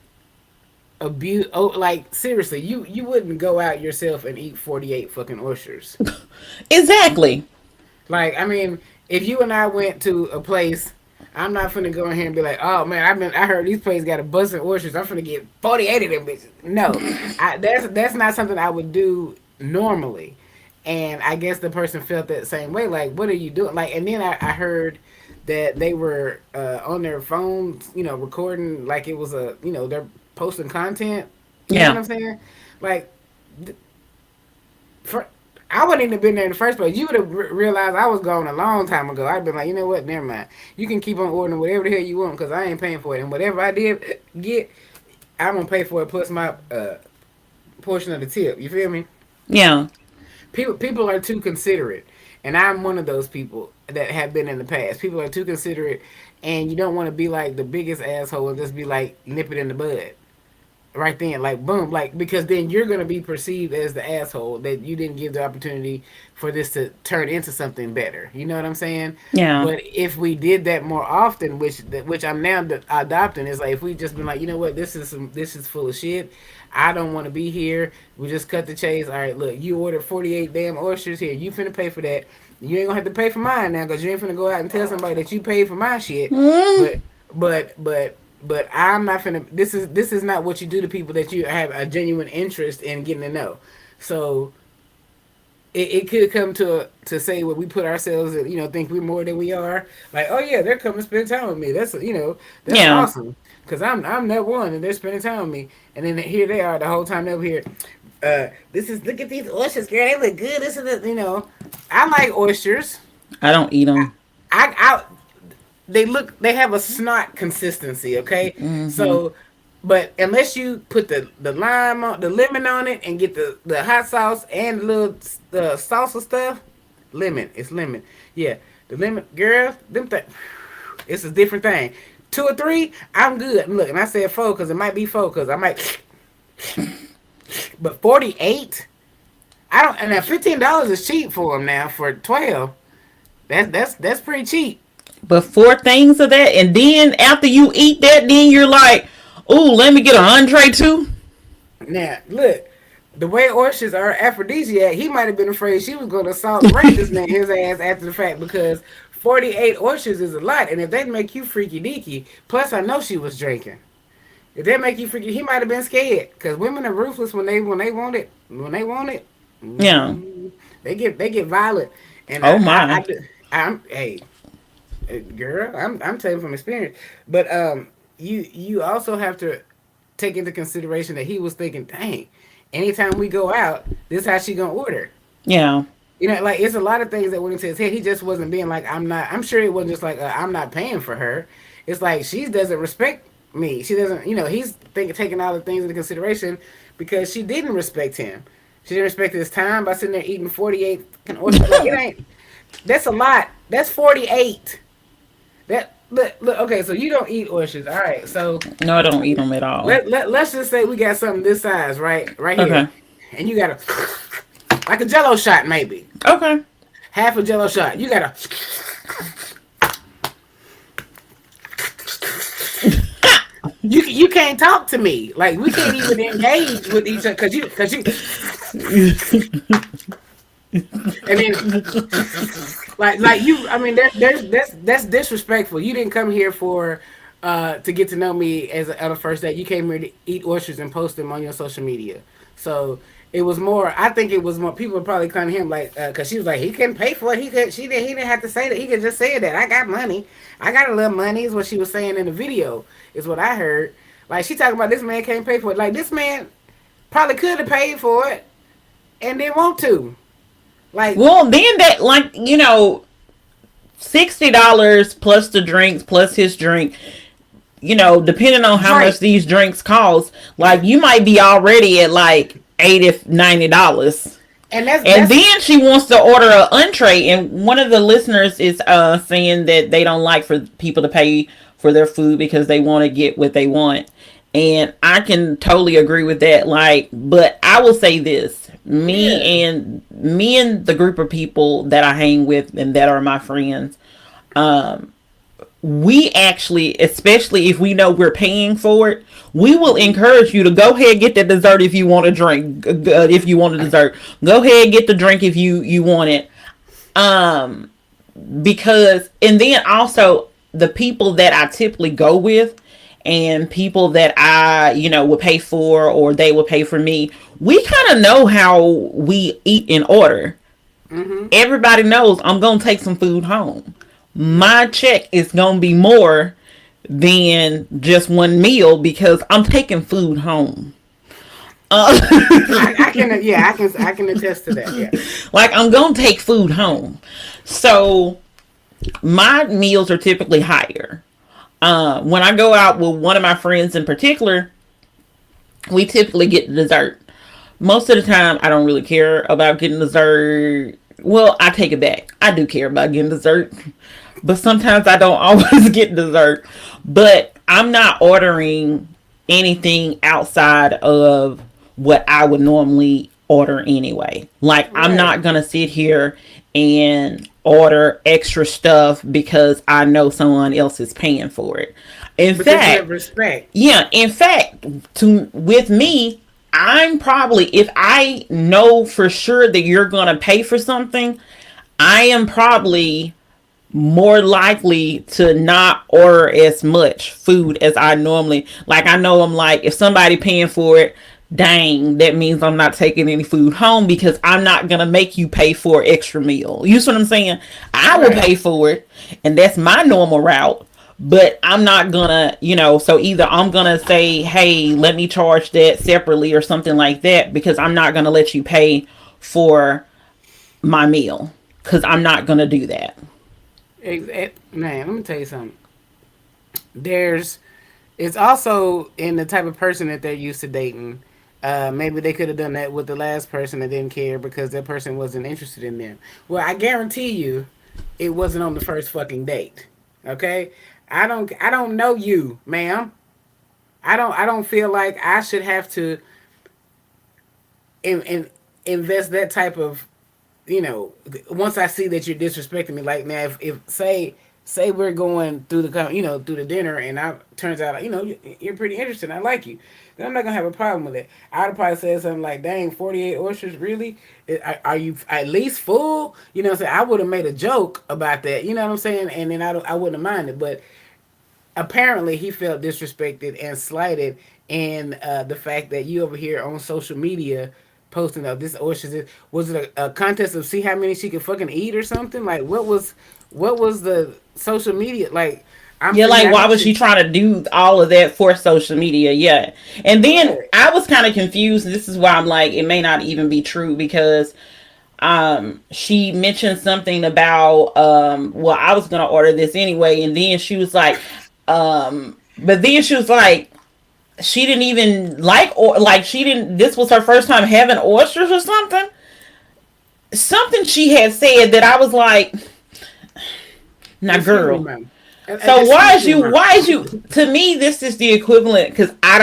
abuse. Oh, like seriously, you wouldn't go out yourself and eat 48 fucking oysters. Exactly. Like, I mean, if you and I went to a place, I'm not finna go in here and be like, oh man, I heard these places got a bunch of oysters. I'm finna get 48 of them bitches. No, that's not something I would do normally. And I guess the person felt that same way. Like, what are you doing? Like, and then I heard that they were on their phones, recording like it was they're posting content. You know what Yeah. I'm saying? Like, for, I wouldn't even have been there in the first place. You would have realized I was gone a long time ago. I'd been like, you know what? Never mind. You can keep on ordering whatever the hell you want because I ain't paying for it. And whatever I did get, I'm gonna pay for it plus my portion of the tip. You feel me? Yeah. People are too considerate, and I'm one of those people that have been in the past. People are too considerate, and you don't want to be like the biggest asshole and just be like nip it in the bud right then, like boom, like because then you're gonna be perceived as the asshole that you didn't give the opportunity for this to turn into something better. You know what I'm saying? Yeah. But if we did that more often, which I'm now adopting, is like if we just been like, you know what, this is full of shit. I don't want to be here. We just cut the chase. All right, look, you ordered 48 damn oysters here. You finna pay for that. You ain't gonna have to pay for mine now because you ain't finna go out and tell somebody that you paid for my shit. Mm. But but but but I'm not finna. This is not what you do to people that you have a genuine interest in getting to know. So it could come to say what we put ourselves, think we're more than we are. Like, oh yeah, they're coming to spend time with me. That's Yeah. awesome. Cause I'm that one, and they're spending time with me. And then here they are the whole time over here. This is look at these oysters, girl. They look good. This is I like oysters. I don't eat them. I they have a snot consistency, okay? Hmm. So but unless you put the lemon on it and get the hot sauce and the salsa stuff, it's lemon. Yeah, the lemon, girl, it's a different thing. Two or three, I'm good. Look, and I said four because it might be four because I might, but 48, I don't. And now $15 is cheap for them now for 12. That's pretty cheap. But four things of that, and then after you eat that, then you're like, "Ooh, let me get an entree too." Now, look, the way oysters are aphrodisiac, he might have been afraid she was going to assault and rape this man his ass after the fact because 48 oysters is a lot. And if they make you freaky deaky, plus I know she was drinking. If they make you freaky, he might have been scared because women are ruthless when they want it. When they want it, Yeah. they get violent. And Oh my. I'm hey girl, I'm telling you from experience. But you also have to take into consideration that he was thinking, dang, anytime we go out, this is how she gonna order. Yeah. Like it's a lot of things that went into his head. He just wasn't being like, I'm not. I'm sure it wasn't just like I'm not paying for her. It's like she doesn't respect me. She doesn't. He's taking all the things into consideration because she didn't respect him. She didn't respect his time by sitting there eating 48 fucking oysters. Like it ain't. That's a lot. That's 48. That look. Okay, so you don't eat oysters. All right. So No, I don't eat them at all. let's just say we got something this size, right here, Okay. and you got like a Jello shot, maybe Okay. half a Jello shot. You got you can't talk to me. Like we can't even engage with each other because you and then like you. I mean, that's disrespectful. You didn't come here for to get to know me as on a first date. You came here to eat oysters and post them on your social media. So it was more. I think it was more. People were probably coming to him like because she was like he couldn't pay for it. He didn't have to say that. He could just say that I got money. I got a little money is what she was saying in the video. Is what I heard. Like she talking about this man can't pay for it. Like this man probably could have paid for it and didn't want to. Like Well, then that $60 plus the drinks plus his drink. Depending on how much drink. these drinks cost, like you might be already at like $80, $90. And that's And that's then she wants to order an entree, and one of the listeners is saying that they don't like for people to pay for their food because they want to get what they want. And I can totally agree with that. Like, but I will say this: yeah. me and the group of people that I hang with and that are my friends, we actually, especially if we know we're paying for it, we will encourage you to go ahead and get the dessert if you want a drink. If you want a dessert, go ahead and get the drink if you want it. Um, because and then also the people that I typically go with and people that I, would pay for or they would pay for me, we kind of know how we eat in order. Mm-hmm. Everybody knows I'm going to take some food home. My check is going to be more than just one meal because I'm taking food home. Uh, I can, yeah, I can attest to that. Yeah. like I'm going to take food home. So my meals are typically higher. When I go out with one of my friends in particular, we typically get dessert. Most of the time, I don't really care about getting dessert. Well, I take it back. I do care about getting dessert, but sometimes I don't always get dessert. But I'm not ordering anything outside of what I would normally order anyway. Like, I'm Right. not going to sit here and order extra stuff because I know someone else is paying for it. In Because you have fact, respect. yeah, in fact, to with me, I'm probably if I know for sure that you're going to pay for something, I am probably more likely to not order as much food as I normally like. I know I'm like if somebody paying for it, dang, that means I'm not taking any food home because I'm not gonna make you pay for an extra meal. You see what I'm saying? I will Right. pay for it, and that's my normal route. But I'm not gonna, so either I'm gonna say, hey, let me charge that separately or something like that because I'm not gonna let you pay for my meal because I'm not gonna do that. Man, let me tell you something. There's, it's also in the type of person that they're used to dating. Maybe they could have done that with the last person that didn't care because that person wasn't interested in them. Well, I guarantee you, it wasn't on the first fucking date. Okay, I don't know you, ma'am. I don't feel like I should have to in invest that type of, once I see that you're disrespecting me. Like, now, if say we're going through through the dinner, and I turns out, you're pretty interested, I like you, then I'm not gonna have a problem with it. I'd probably say something like, dang, 48 oysters, really? Are you at least full? You know what I'm saying? I would have made a joke about that, you know what I'm saying, and then I wouldn't have minded. But apparently he felt disrespected and slighted in the fact that you over here on social media posting of this oyster. Was it a contest of see how many she could fucking eat or something? Like, what was the social media like? I'm Yeah, sitting here, like I why know was she she. trying to do all of that for social media? Yeah. And then Right. I was kind of confused. This is why I'm like, it may not even be true because she mentioned something about well, I was gonna order this anyway, and then she was like, but then she was like she didn't even like or like she didn't this was her first time having oysters or something. Something she had said that I was like, now Excuse me, girl, ma'am. so Excuse me, ma'am. why is you to me this is the equivalent because I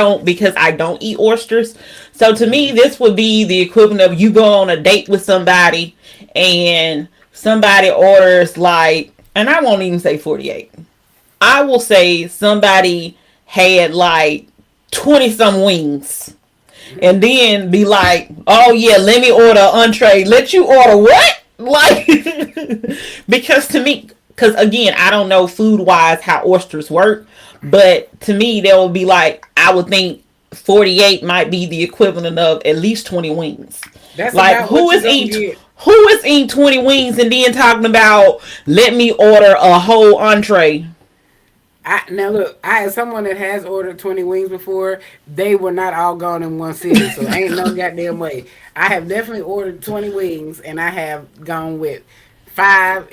don't eat oysters. So to me this would be the equivalent of you go on a date with somebody and somebody orders like and I won't even say 48. I will say somebody had like 20 some wings and then be like, "Oh yeah, let me order an entree." Let you order what? Like, because to me, because again, I don't know food wise how oysters work, but to me, they would be like, I would think 48 might be the equivalent of at least 20 wings. That's Like, about what you gonna get. who is eating 20 wings and then talking about let me order a whole entree? Now look, I had someone that has ordered 20 wings before. They were not all gone in one sitting, so ain't no goddamn way. I have definitely ordered 20 wings, and I have gone with five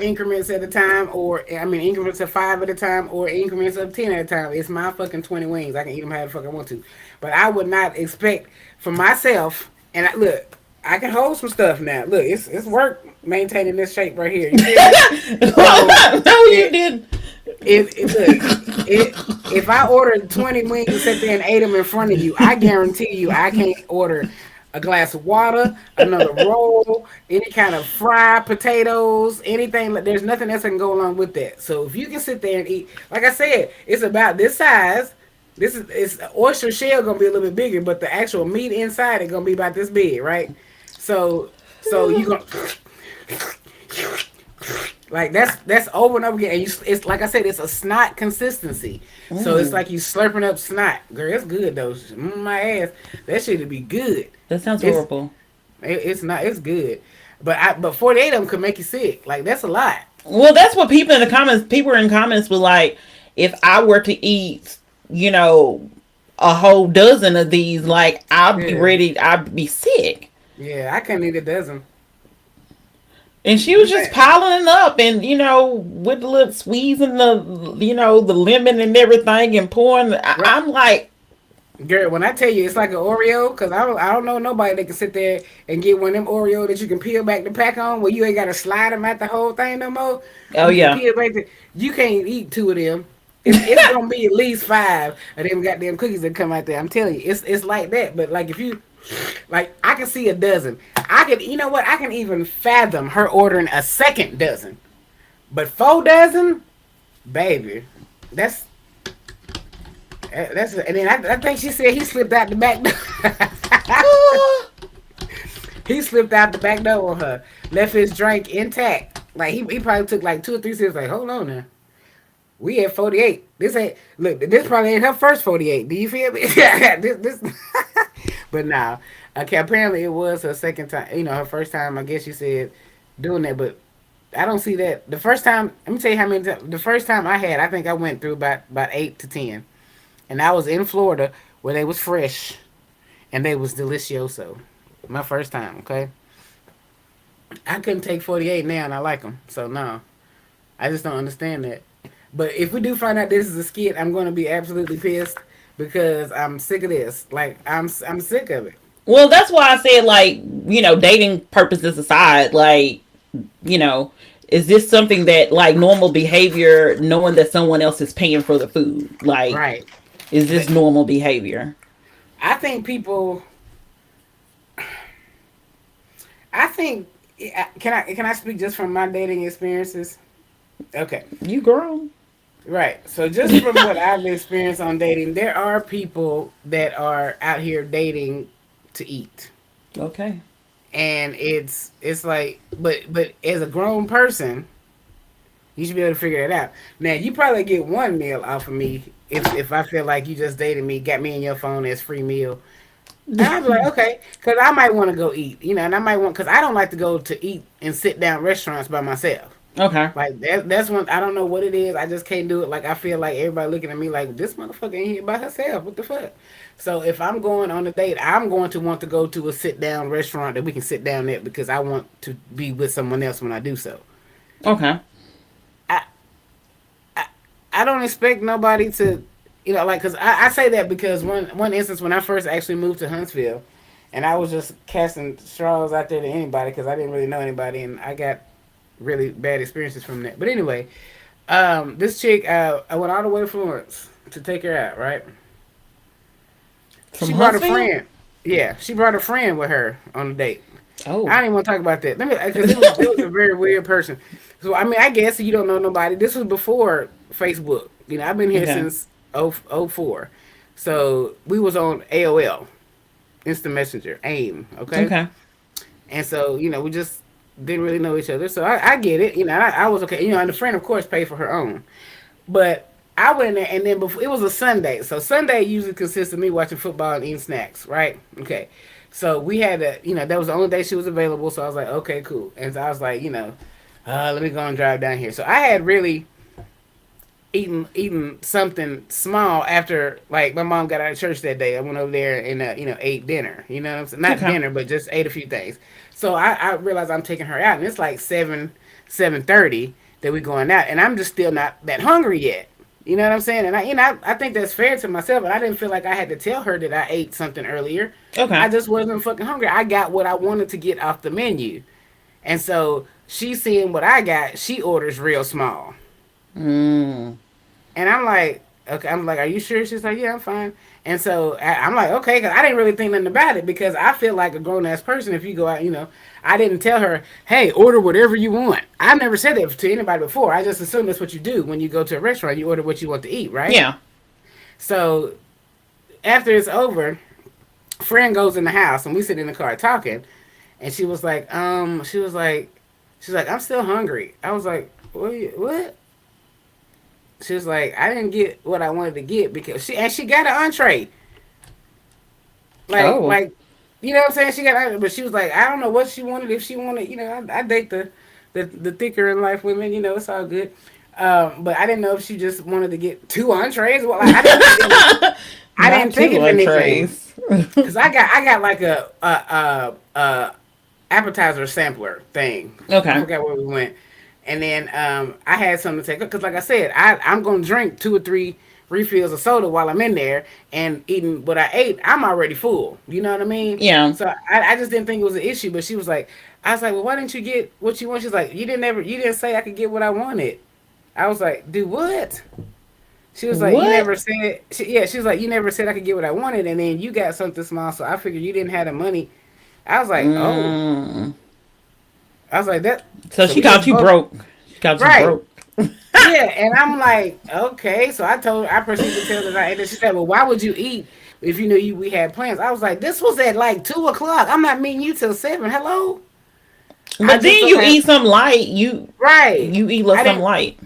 increments at a time, or I mean increments of five at a time, or increments of 10 at a time. It's my fucking 20 wings. I can eat them how the fuck I want to, but I would not expect for myself. And look, I can hold some stuff now. Look, it's work maintaining this shape right here. You feel me? So No, you it did. if I ordered 20 wings and sat there and ate them in front of you, I guarantee you I can't order a glass of water, another roll, any kind of fried potatoes, anything. There's nothing else that can go along with that. So if you can sit there and eat, like I said, it's about this size. This is it's oyster shell gonna be a little bit bigger, but the actual meat inside it gonna be about this big, right? So you gonna like that's over and over again, and it's like I said, it's a snot consistency. So it's Mm, like you slurping up snot, girl. It's good though. My ass, that shit'd be good. that sounds It's horrible. it's not. It's good, but 48 of them could make you sick. Like that's a lot. Well, that's what people in comments were like, if I were to eat, you know, a whole dozen of these, like, I'd be Yeah, ready, I'd be sick. yeah. I couldn't eat a dozen. And she was This just ain't piling it up and, with the little squeezing the lemon and everything and pouring. right. I'm like, Girl, when I tell you it's like an Oreo, because I don't know nobody that can sit there and get one of them Oreo that you can peel back the pack on, where you ain't got to slide them out the whole thing no more. oh, You can yeah. peel back the. You can't eat two of them. It's gonna be at least five of them goddamn cookies that come out there. I'm telling you, it's like that. But like if you, like I can see a dozen. I can, you know what? I can even fathom her ordering a second dozen, but 4 dozen, baby, that's and then I think she said he slipped out the back door. He slipped out the back door on her, left his drink intact. Like he probably took like 2 or 3 sips. Like, hold on now, we at 48. This ain't look. This probably ain't her first 48. Do you feel me? this. But now, okay. Apparently, it was her second time. You know, her first time. I guess she said doing that, but I don't see that. The first time, let me tell you how many times. The first time I had, I think I went through about 8 to 10, and I was in Florida where they was fresh and they was delicioso. My first time, okay. I couldn't take 48 now, and I like them. So no, I just don't understand that. But if we do find out this is a skit, I'm going to be absolutely pissed because I'm sick of this. Like I'm sick of it. Well, that's why I said, like, dating purposes aside, like, you know, is this something that, like, normal behavior, knowing that someone else is paying for the food? Like, Right. is this But normal behavior? I think people. I think. Can I speak just from my dating experiences? Okay. You grown. Right. So just from what I've experienced on dating, there are people that are out here dating to eat. Okay. And it's like but as a grown person, you should be able to figure it out. Now you probably get one meal off of me if I feel like you just dated me, got me in your phone as free meal. And I'd be like, okay, because I might want to go eat, and I might want because I don't like to go to eat and sit down restaurants by myself. Okay. Like that's one I don't know what it is. I just can't do it. Like I feel like everybody looking at me like this motherfucker ain't here by herself. What the fuck? So if I'm going on a date, I'm going to want to go to a sit down restaurant that we can sit down at because I want to be with someone else when I do so. Okay. I I, I don't expect nobody to, like because I say that because one instance when I first actually moved to Huntsville, and I was just casting straws out there to anybody because I didn't really know anybody, and I got really bad experiences from that. But anyway, this chick, I went all the way to Florence to take her out. Right? From She brought a Huntsville? friend. Yeah, she brought a friend with her on the date. I Oh. don't even want to talk about that. Let me, because it was a very weird person. So I mean, I guess you don't know nobody. This was before Facebook. I've been here Okay. since 04. So we was on AOL, Instant Messenger, AIM. Okay, Okay. and so we just didn't really know each other. So I get it. I was okay. And the friend, of course, paid for her own. But I went in there, and then before it was a Sunday. So Sunday usually consists of me watching football and eating snacks, right? Okay. So we had that was the only day she was available. So I was like, okay, cool. And so I was like, let me go and drive down here. So I had really eaten something small after like my mom got out of church that day. I went over there and ate dinner. You know what I'm saying? Not Okay. dinner, but just ate a few things. So I realized I'm taking her out, and it's like 7:30 that we're going out, and I'm just still not that hungry yet. You know what I'm saying? And I think that's fair to myself, and I didn't feel like I had to tell her that I ate something earlier. I Okay. just wasn't fucking hungry. I got what I wanted to get off the menu, and so she seeing what I got, she orders real small. Mm. And I'm like, okay, I'm like, are you sure? She's like, yeah, I'm fine. And so I'm like, okay, because I didn't really think nothing about it because I feel like a grown ass person. If you go out, I didn't tell her, hey, order whatever you want. I never said that to anybody before. I just assume that's what you do when you go to a restaurant. You order what you want to eat, right? Yeah. So after it's over, friend goes in the house and we sit in the car talking, and she's like, I'm still hungry. I was like, what? She was like, I didn't get what I wanted to get because she got an entree. Like Oh. like you know what I'm saying? She got, but she was like, I don't know what she wanted. If she wanted, I date the thicker in life women. It's all good. But I didn't know if she just wanted to get two entrees. Well, like, I Not didn't think two of anything entrees. because I got like a appetizer sampler thing. I Okay. forgot where we went, and then I had something to take because, like I said, I'm gonna drink 2 or 3 refills of soda while I'm in there and eating what I ate. I'm already full. You know what I mean? Yeah. So I just didn't think it was an issue. But she was like, I was like, well, why didn't you get what you want? She's like, you didn't say I could get what I wanted. I was like, do what? She was like, you What? never said. Yeah, she was like, you never said I could get what I wanted, and then you got something small, so I figured you didn't have the money. I was like, oh. Mm. I was like that. So So she we caught just you both broke. She caught you right. broke. Yeah, and I'm like, okay. So I proceeded to tell her that, and then she said, well, why would you eat if you knew we had plans? I was like, this was at like 2 o'clock. I'm not meeting you till 7. Hello. I But just then so you had eat some light. You right. you eat little I some didn't. light.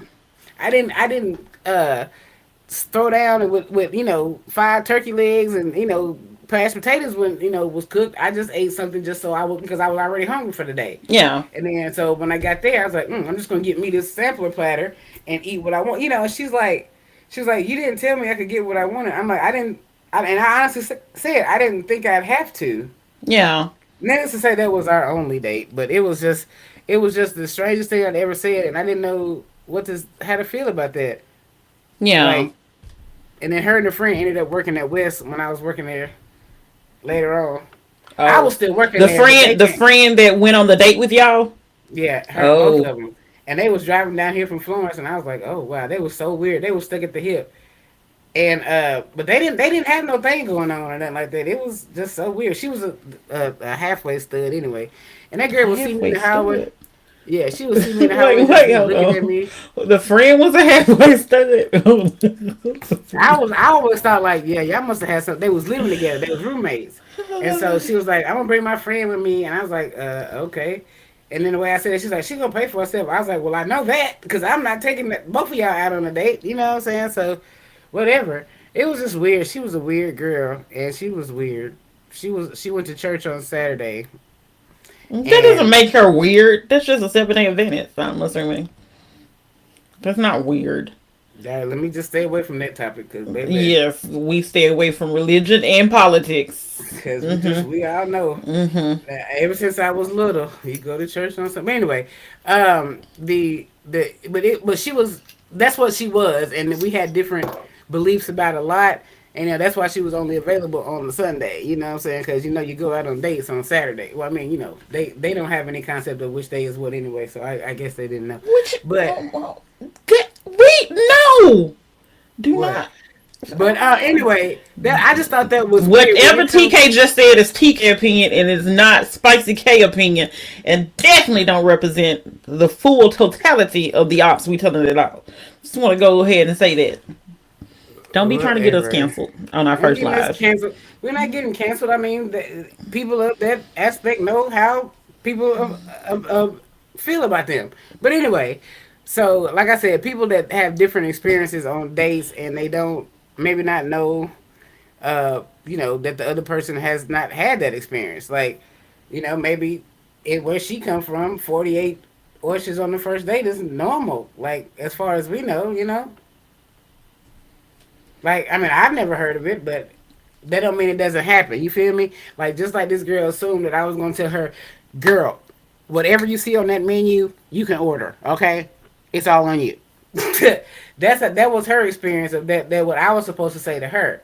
I didn't throw down and with 5 turkey legs and mashed potatoes when was cooked. I just ate something just so I would because I was already hungry for the day. Yeah. And then so when I got there, I was like, I'm just gonna get me this sampler platter and eat what I want. And she was like, you didn't tell me I could get what I wanted. I'm like, I didn't. And I honestly said I didn't think I'd have to. Yeah. Needless to say, that was our only date, but it was just the strangest thing I'd ever said, and I didn't know how to feel about that. Yeah. Like, and then her and the friend ended up working at West when I was working there later on. I Oh. was still working The there, but they friend the can't. friend that went on the date with y'all? Yeah, both Oh. of them. And they was driving down here from Florence, and I was like, oh wow, they was so weird. They was stuck at the hip, and but they didn't have no thing going on or nothing like that. It was just so weird. She was a halfway stud anyway, and that girl would see me in Halfway the hallway. stud. Yeah, she would see me in the hallway Wait, just wait, be hold looking at on. me. The friend was a halfway stud. I always thought like, yeah, y'all must have had something. They was living together. They was roommates. And so she was like, I'm gonna bring my friend with me, and I was like, okay. And then the way I said it, she's like, she's gonna pay for herself. I was like, well, I know that because I'm not taking both of y'all out on a date. You know what I'm saying? So, whatever. It was just weird. She was a weird girl, and she was weird. She went to church on Saturday, That doesn't and make her weird. That's just a 7-day event, I'm assuming. That's not weird. let me just stay away from that topic, because baby, Yes, we stay away from religion and politics. because Mm-hmm. we all know. Mm-hmm. Ever since I was little, you go to church on something. Anyway, the but she was that's what she was, and we had different beliefs about a lot, and that's why she was only available on the Sunday. You know what I'm saying? Because you go out on dates on Saturday. Well, I mean, they don't have any concept of which day is what anyway, so I guess they didn't know. Which, But wait, no, do what? not. But anyway, that I just thought that was weird when Whatever it comes. TK just said is TK opinion and is not Spicy K opinion, and definitely don't represent the full totality of the ops we telling it all. Just want to go ahead and say that. Don't be trying to get us Whatever. canceled on our I'm first getting us live. canceled. We're not getting canceled. I mean, people of that aspect know how people feel about them. But anyway, so like I said, people that have different experiences on dates and they don't maybe not know, that the other person has not had that experience. Like, maybe where she come from, 48 oysters on the first date is normal. Like as far as we know. Like, I mean, I've never heard of it, but that don't mean it doesn't happen. You feel me? Like, just like this girl assumed that I was going to tell her, girl, whatever you see on that menu, you can order. Okay, it's all on you. That was her experience of that. That what I was supposed to say to her.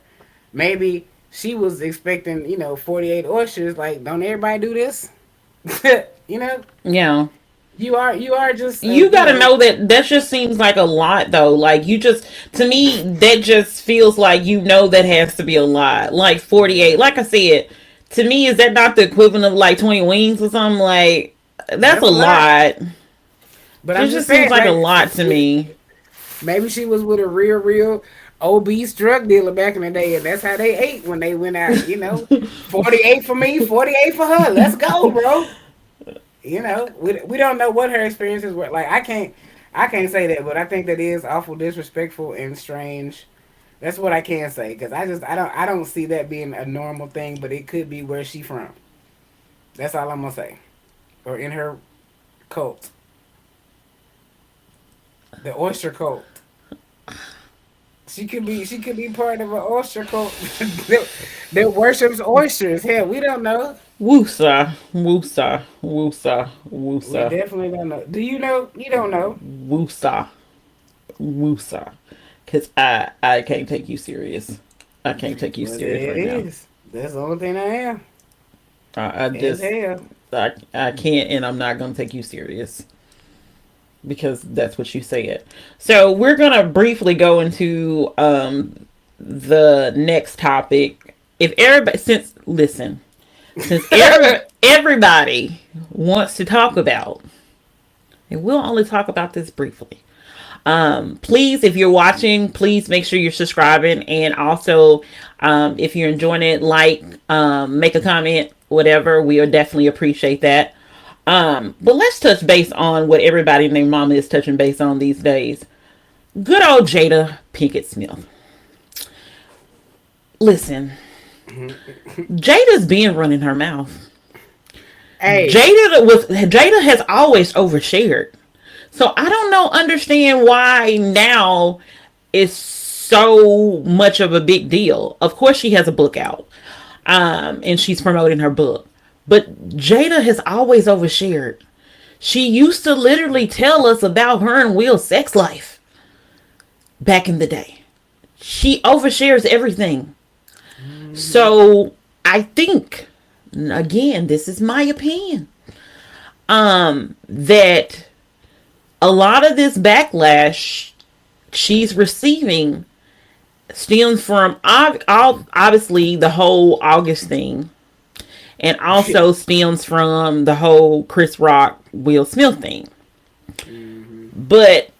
Maybe she was expecting, 48 oysters. Like, don't everybody do this? you know. Yeah. You are just You got to know that that just seems like a lot though. Like you just, to me that just feels like, that has to be a lot. Like 48, like I said, to me, is that not the equivalent of like 20 wings or something? Like that's a that's a lot. lot. But It I'm just just seems saying, like a like lot to me. maybe she was with a real obese drug dealer back in the day, and that's how they ate when they went out. 48 for me, 48 for her. Let's go, bro. We don't know what her experiences were like. I can't say that, but I think that is awful disrespectful and strange. That's what I can say because I don't see that being a normal thing, but it could be where she from. That's all I'm gonna say. Or in her cult, the oyster cult. She could be part of an oyster cult that worships oysters. Hell, we don't know. Woosa, woosa, woosa, We woosa, definitely don't know. Do you know? You don't know. woosa, woosa. Cause I can't take you serious. I can't take you Well, serious there it right now. is. That's the only thing I am. I As just hell. I can't, and I'm not gonna take you serious because that's what you said. So we're gonna briefly go into the next topic. If everybody, everybody wants to talk about, and we'll only talk about this briefly. Please, if you're watching, please make sure you're subscribing, and also, if you're enjoying it, make a comment, whatever. We'll definitely appreciate that. But let's touch base on what everybody named Mama is touching base on these days. Good old Jada Pinkett Smith. Listen, Jada's been running her mouth. Hey, Jada has always overshared. So I don't know, understand why now is so much of a big deal. Of course, she has a book out, and she's promoting her book. But Jada has always overshared. She used to literally tell us about her and Will's sex life back in the day. She overshares everything. So I think, again, this is my opinion, that a lot of this backlash she's receiving stems from obviously the whole August thing, and also stems from the whole Chris Rock Will Smith thing. But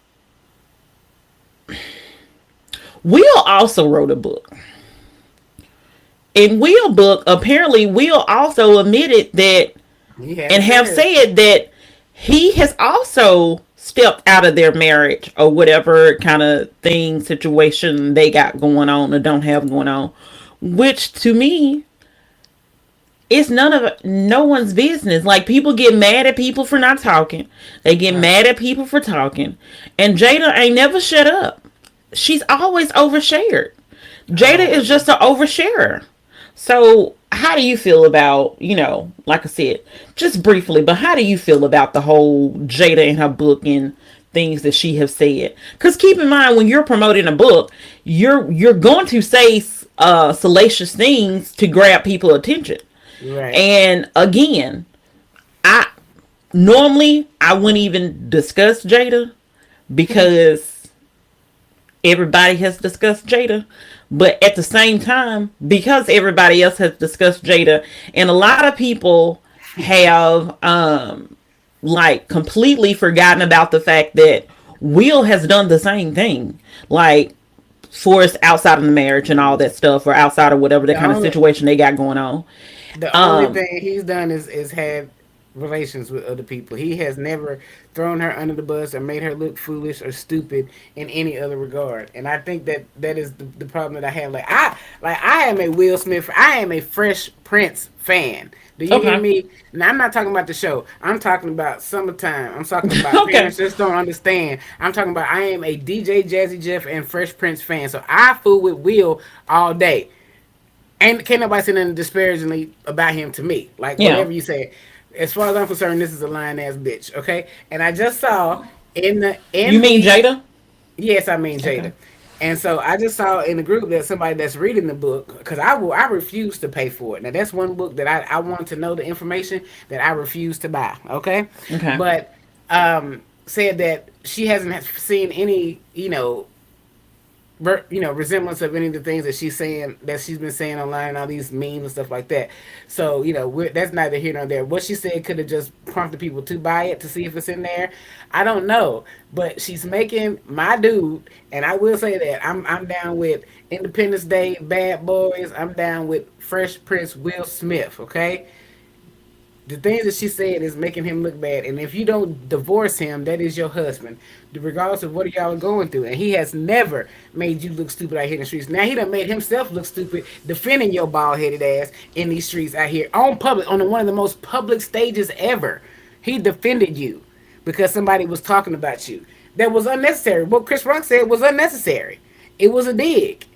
Will also wrote a book. In Will book, apparently Will also admitted that, he had and have affairs. said that he has also stepped out of their marriage or whatever kind of thing, situation they got going on or don't have going on, which to me, it's no one's business. Like, people get mad at people for not talking, they get Right. mad at people for talking, and Jada ain't never shut up. She's always overshared. Jada is Oh, just an oversharer. So, how do you feel about, like I said, just briefly, but how do you feel about the whole Jada and her book and things that she has said? Because keep in mind, when you're promoting a book, you're going to say salacious things to grab people's attention. right. And again, I normally I wouldn't even discuss Jada because everybody has discussed Jada. But at the same time, because everybody else has discussed Jada, and a lot of people have like completely forgotten about the fact that Will has done the same thing. Like, for us outside of the marriage and all that stuff, or outside of whatever the The kind of only situation they got going on. the only Um, thing he's done is had relations with other people. He has never thrown her under the bus or made her look foolish or stupid in any other regard. And I think that is the problem that I have. Like I am a Will Smith. I am a Fresh Prince fan. Do you hear okay. me? Now I'm not talking about the show. I'm talking about Summertime. I'm talking about Okay. Parents Just Don't Understand. I'm talking about I am a DJ Jazzy Jeff and Fresh Prince fan. So I fool with Will all day. And can't nobody say nothing disparagingly about him to me. Like Yeah. whatever you say. As far as I'm concerned, this is a lying ass bitch. Okay. And I just saw in the You in mean the Jada? yes, I mean Okay. Jada. And so I just saw in the group that somebody that's reading the book because I refuse to pay for it. Now that's one book that I want to know the information that I refuse to buy. Okay, Okay. but said that she hasn't seen any, resemblance of any of the things that she's been saying online and all these memes and stuff like that. So that's neither here nor there. What she said could have just prompted people to buy it to see if it's in there. I don't know, but she's making my dude, and I will say that I'm down with Independence Day, Bad Boys. I'm down with Fresh Prince Will Smith. Okay, the things that she said is making him look bad. And if you don't divorce him, that is your husband, regardless of what y'all are going through. And he has never made you look stupid out here in the streets. Now he done made himself look stupid defending your bald headed ass in these streets out here on public, on one of the most public stages ever. He defended you because somebody was talking about you. That was unnecessary. What Chris Rock said was unnecessary. It was a dig.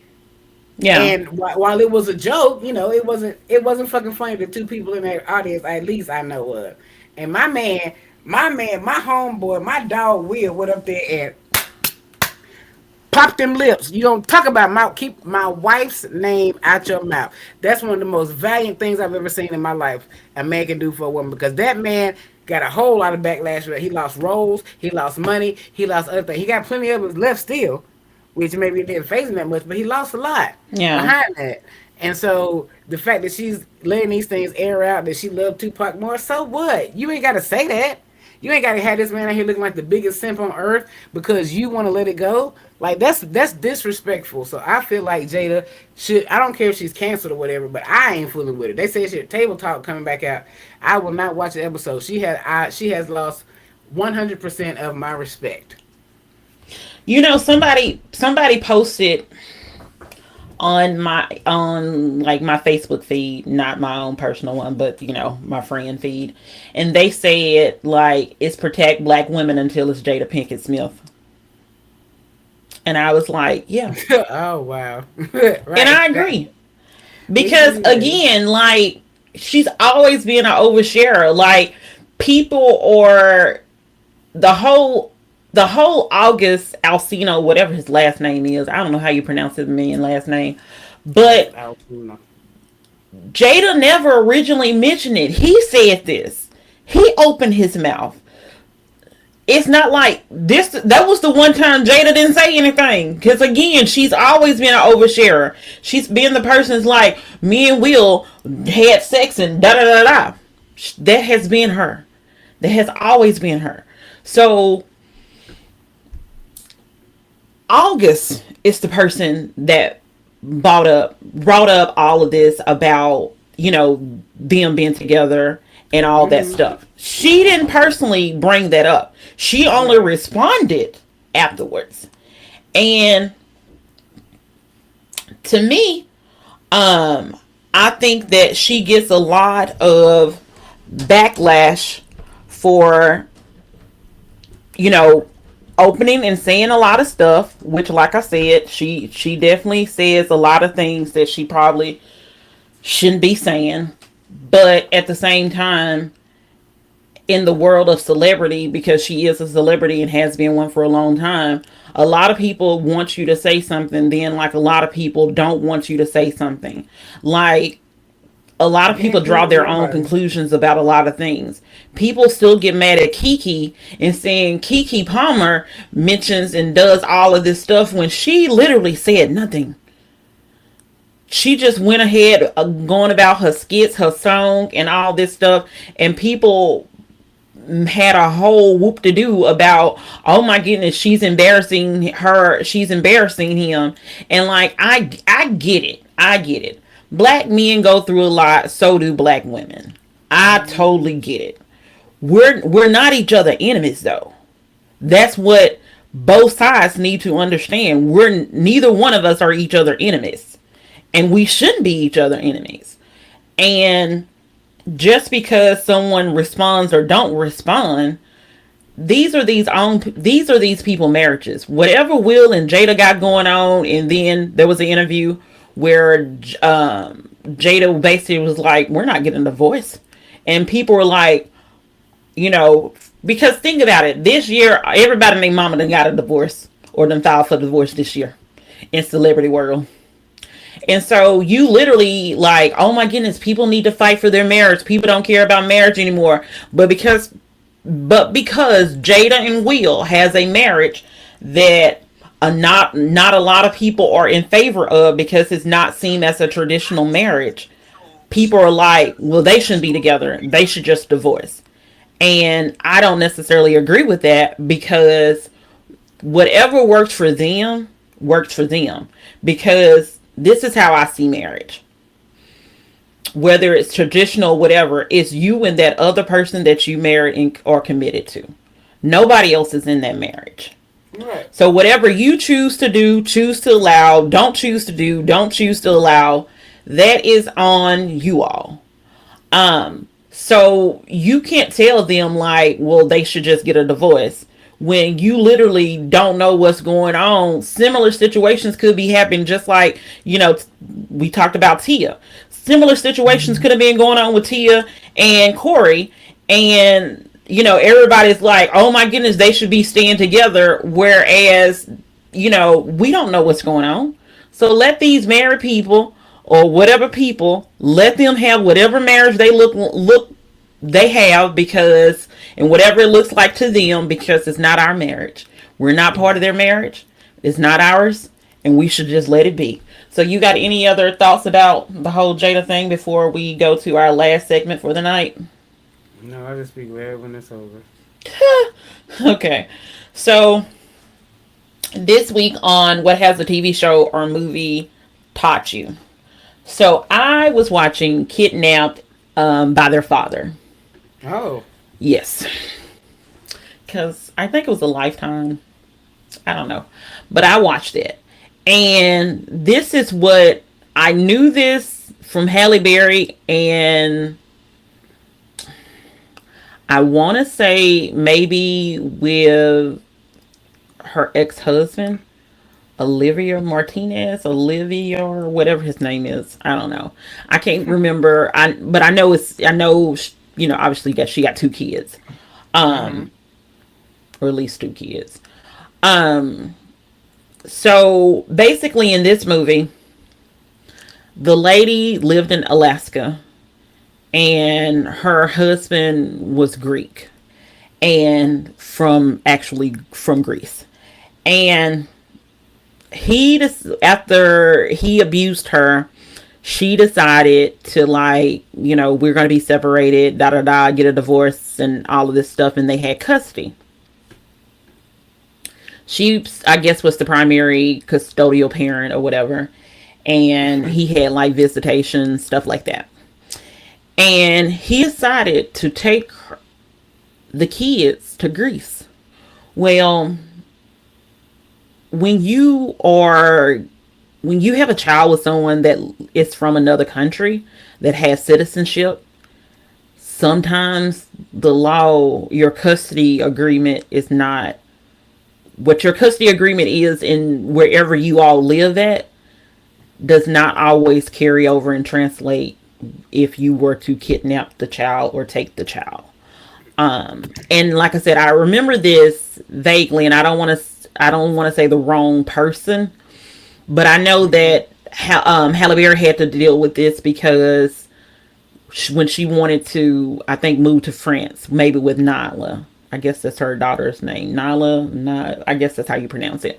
Yeah. And while it was a joke, it wasn't fucking funny to two people in that audience. At least I know of. And my homeboy, my dog Will went up there and pop them lips. You don't talk about keep my wife's name out your mouth. That's one of the most valiant things I've ever seen in my life a man can do for a woman, because that man got a whole lot of backlash. He lost roles, he lost money, he lost other things. He got plenty of it left still, which maybe didn't phase him that much, but he lost a lot Yeah. behind that. And so the fact that she's letting these things air out that she loved Tupac more, so what? You ain't got to say that. You ain't got to have this man out here looking like the biggest simp on earth because you want to let it go. Like that's disrespectful. So I feel like Jada should. I don't care if she's canceled or whatever, but I ain't fooling with it. They say shit. Table Talk coming back out. I will not watch the episode. She has lost 100% of my respect. Somebody posted on like my Facebook feed, not my own personal one, but my friend feed, and they said like it's protect black women until it's Jada Pinkett Smith, and I was like, yeah, Oh wow! and Right. I agree because again, like she's always been an oversharer. Like people or the whole August Alsino, whatever his last name is, I don't know how you pronounce his man last name, but Jada never originally mentioned it. He said this. He opened his mouth. It's not like this. That was the one time Jada didn't say anything. Because again, she's always been an oversharer. She's been the person that's like, me and Will had sex and da da da da. That has been her. That has always been her. So August is the person that brought up all of this about them being together and all that stuff. She didn't personally bring that up. She only responded afterwards. And to me, I think that she gets a lot of backlash for opening and saying a lot of stuff, which like I said, she definitely says a lot of things that she probably shouldn't be saying. But at the same time, in the world of celebrity, because she is a celebrity and has been one for a long time, a lot of people want you to say something, then like a lot of people don't want you to say something. Like a lot of people draw their own conclusions about a lot of things. People still get mad at Kiki and saying Kiki Palmer mentions and does all of this stuff when she literally said nothing. She just went ahead going about her skits, her song, and all this stuff, and people had a whole whoop to do about, oh my goodness, she's embarrassing him. And like I get it. Black men go through a lot, so do black women. I totally get it. We're not each other enemies though. That's what both sides need to understand. Neither one of us are each other enemies. And we shouldn't be each other enemies. And just because someone responds or don't respond, these are these people marriages. Whatever Will and Jada got going on, and then there was an interview where Jada basically was like, we're not getting a divorce. And people were like, because think about it, this year everybody and their mama done got a divorce or done filed for divorce this year in celebrity world. And so you literally like, oh my goodness, people need to fight for their marriage. People don't care about marriage anymore. But because but because Jada and Will has a marriage that not a lot of people are in favor of because it's not seen as a traditional marriage, people are like, well, they shouldn't be together. They should just divorce. And I don't necessarily agree with that because whatever works for them. Because this is how I see marriage. Whether it's traditional, whatever, it's you and that other person that you married and are committed to. Nobody else is in that marriage. Right. So whatever you choose to do, choose to allow, don't choose to do, don't choose to allow, that is on you all. So you can't tell them like, well, they should just get a divorce when you literally don't know what's going on. Similar situations could be happening, just like, we talked about Tia. Similar situations could have been going on with Tia and Corey, and everybody's like, oh my goodness, they should be staying together, whereas we don't know what's going on. So let these married people or whatever people, let them have whatever marriage they look they have, because and whatever it looks like to them, because it's not our marriage. We're not part of their marriage. It's not ours, and we should just let it be. So you got any other thoughts about the whole Jada thing before we go to our last segment for the night? No, I'll just be glad when it's over. Okay. So this week on What Has the TV Show or Movie Taught You? So I was watching Kidnapped by Their Father. Oh. Yes. Because I think it was a Lifetime. I don't know. But I watched it. And this is what I knew this from Halle Berry, and I want to say maybe with her ex-husband, Olivia, or whatever his name is. I don't know. I can't remember. But I know obviously she got two kids, Mm-hmm. or at least two kids. So basically, in this movie, the lady lived in Alaska, and her husband was Greek, and from Greece, and after he abused her, she decided to, like, we're gonna be separated, da da da, get a divorce and all of this stuff, and they had custody. She, I guess, was the primary custodial parent or whatever, and he had like visitation, stuff like that. And he decided to take the kids to Greece. Well, when you have a child with someone that is from another country that has citizenship, sometimes the law, your custody agreement is not what your custody agreement is in wherever you all live at, does not always carry over and translate if you were to kidnap the child or take the child. And like I said, I remember this vaguely, and I don't want to say the wrong person, but I know that Halle Berry had to deal with this because when she wanted to, I think, move to France, maybe with Nyla. I guess that's her daughter's name, Nyla. I guess that's how you pronounce it.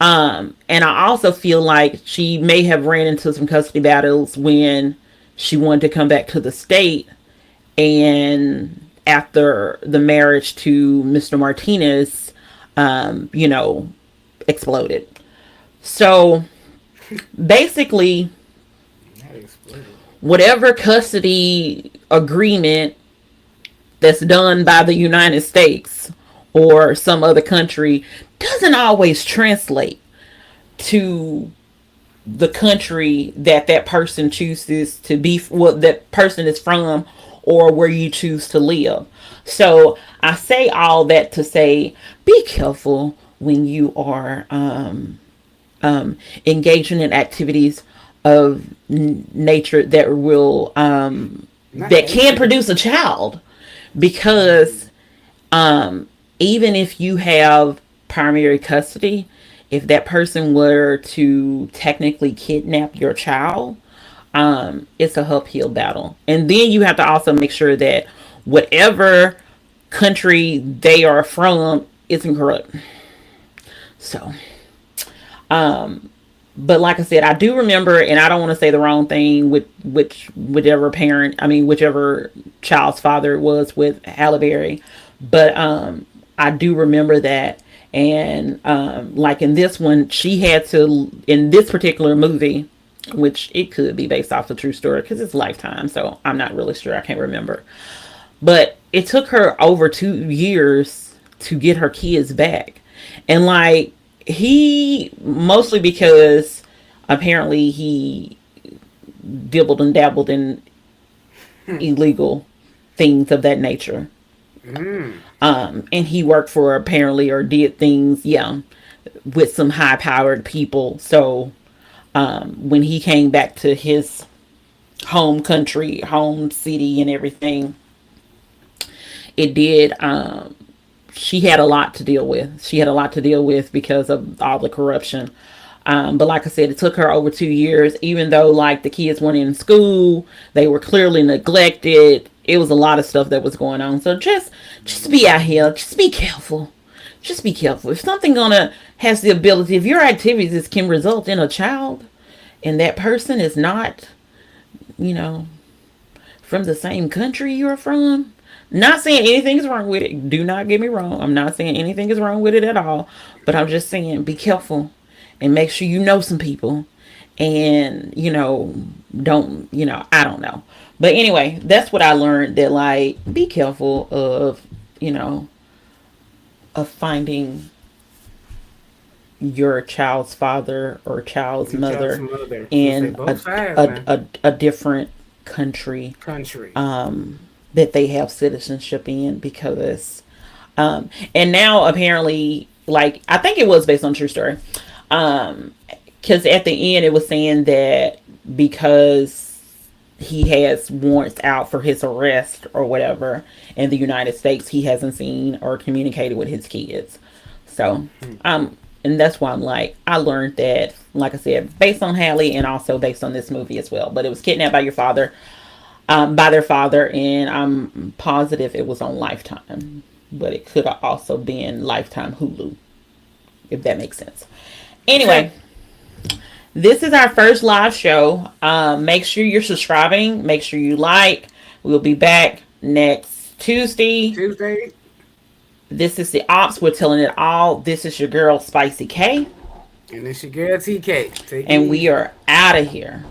And I also feel like she may have ran into some custody battles when she wanted to come back to the state, and after the marriage to Mr. Martinez, exploded. So basically, whatever custody agreement that's done by the United States or some other country doesn't always translate to the country that person chooses to be, what that person is from, or where you choose to live. So I say all that to say, be careful when you are engaging in activities of nature that will that can produce a child, because even if you have primary custody, if that person were to technically kidnap your child, it's a uphill battle. And then you have to also make sure that whatever country they are from isn't corrupt. So, um, but like I said, I do remember, and I don't want to say the wrong thing with whichever parent, I mean, whichever child's father it was with Halle Berry, but I do remember that. And like in this one, she had to, in this particular movie, which it could be based off a true story because it's Lifetime, so I'm not really sure. I can't remember. But it took her over 2 years to get her kids back. And like, he, mostly because apparently he dibbled and dabbled in illegal things of that nature. Mm. And he worked for, apparently, or did things, yeah, with some high powered people. So when he came back to his home country, home city, and everything, it did. She had a lot to deal with. She had a lot to deal with because of all the corruption. But like I said, it took her over 2 years, even though like the kids weren't in school, they were clearly neglected. It was a lot of stuff that was going on. So just be out here. Just be careful. Just be careful. If something gonna has the ability, if your activities can result in a child, and that person is not, you know, from the same country you're from. Not saying anything is wrong with it. Do not get me wrong. I'm not saying anything is wrong with it at all. But I'm just saying be careful and make sure you know some people. And, don't, I don't know. But anyway, that's what I learned, that like be careful you know, of finding your child's father or child's Your child's mother mother. You say in both sides, man. a different country, Country. that they have citizenship in, because and now apparently, like, I think it was based on true story, because at the end it was saying that because he has warrants out for his arrest or whatever in the United States, he hasn't seen or communicated with his kids. So and that's why I'm like, I learned that, like I said, based on Hallie and also based on this movie as well. But it was kidnapped by your father, by their father, and I'm positive it was on Lifetime, but it could have also been Lifetime Hulu, if that makes sense. Okay. Anyway, this is our first live show. Make sure you're subscribing. Make sure you like. We'll be back next Tuesday. Tuesday. This is the Ops. We're telling it all. This is your girl, Spicy K. And it's your girl TK. Take it And we easy. are out of here.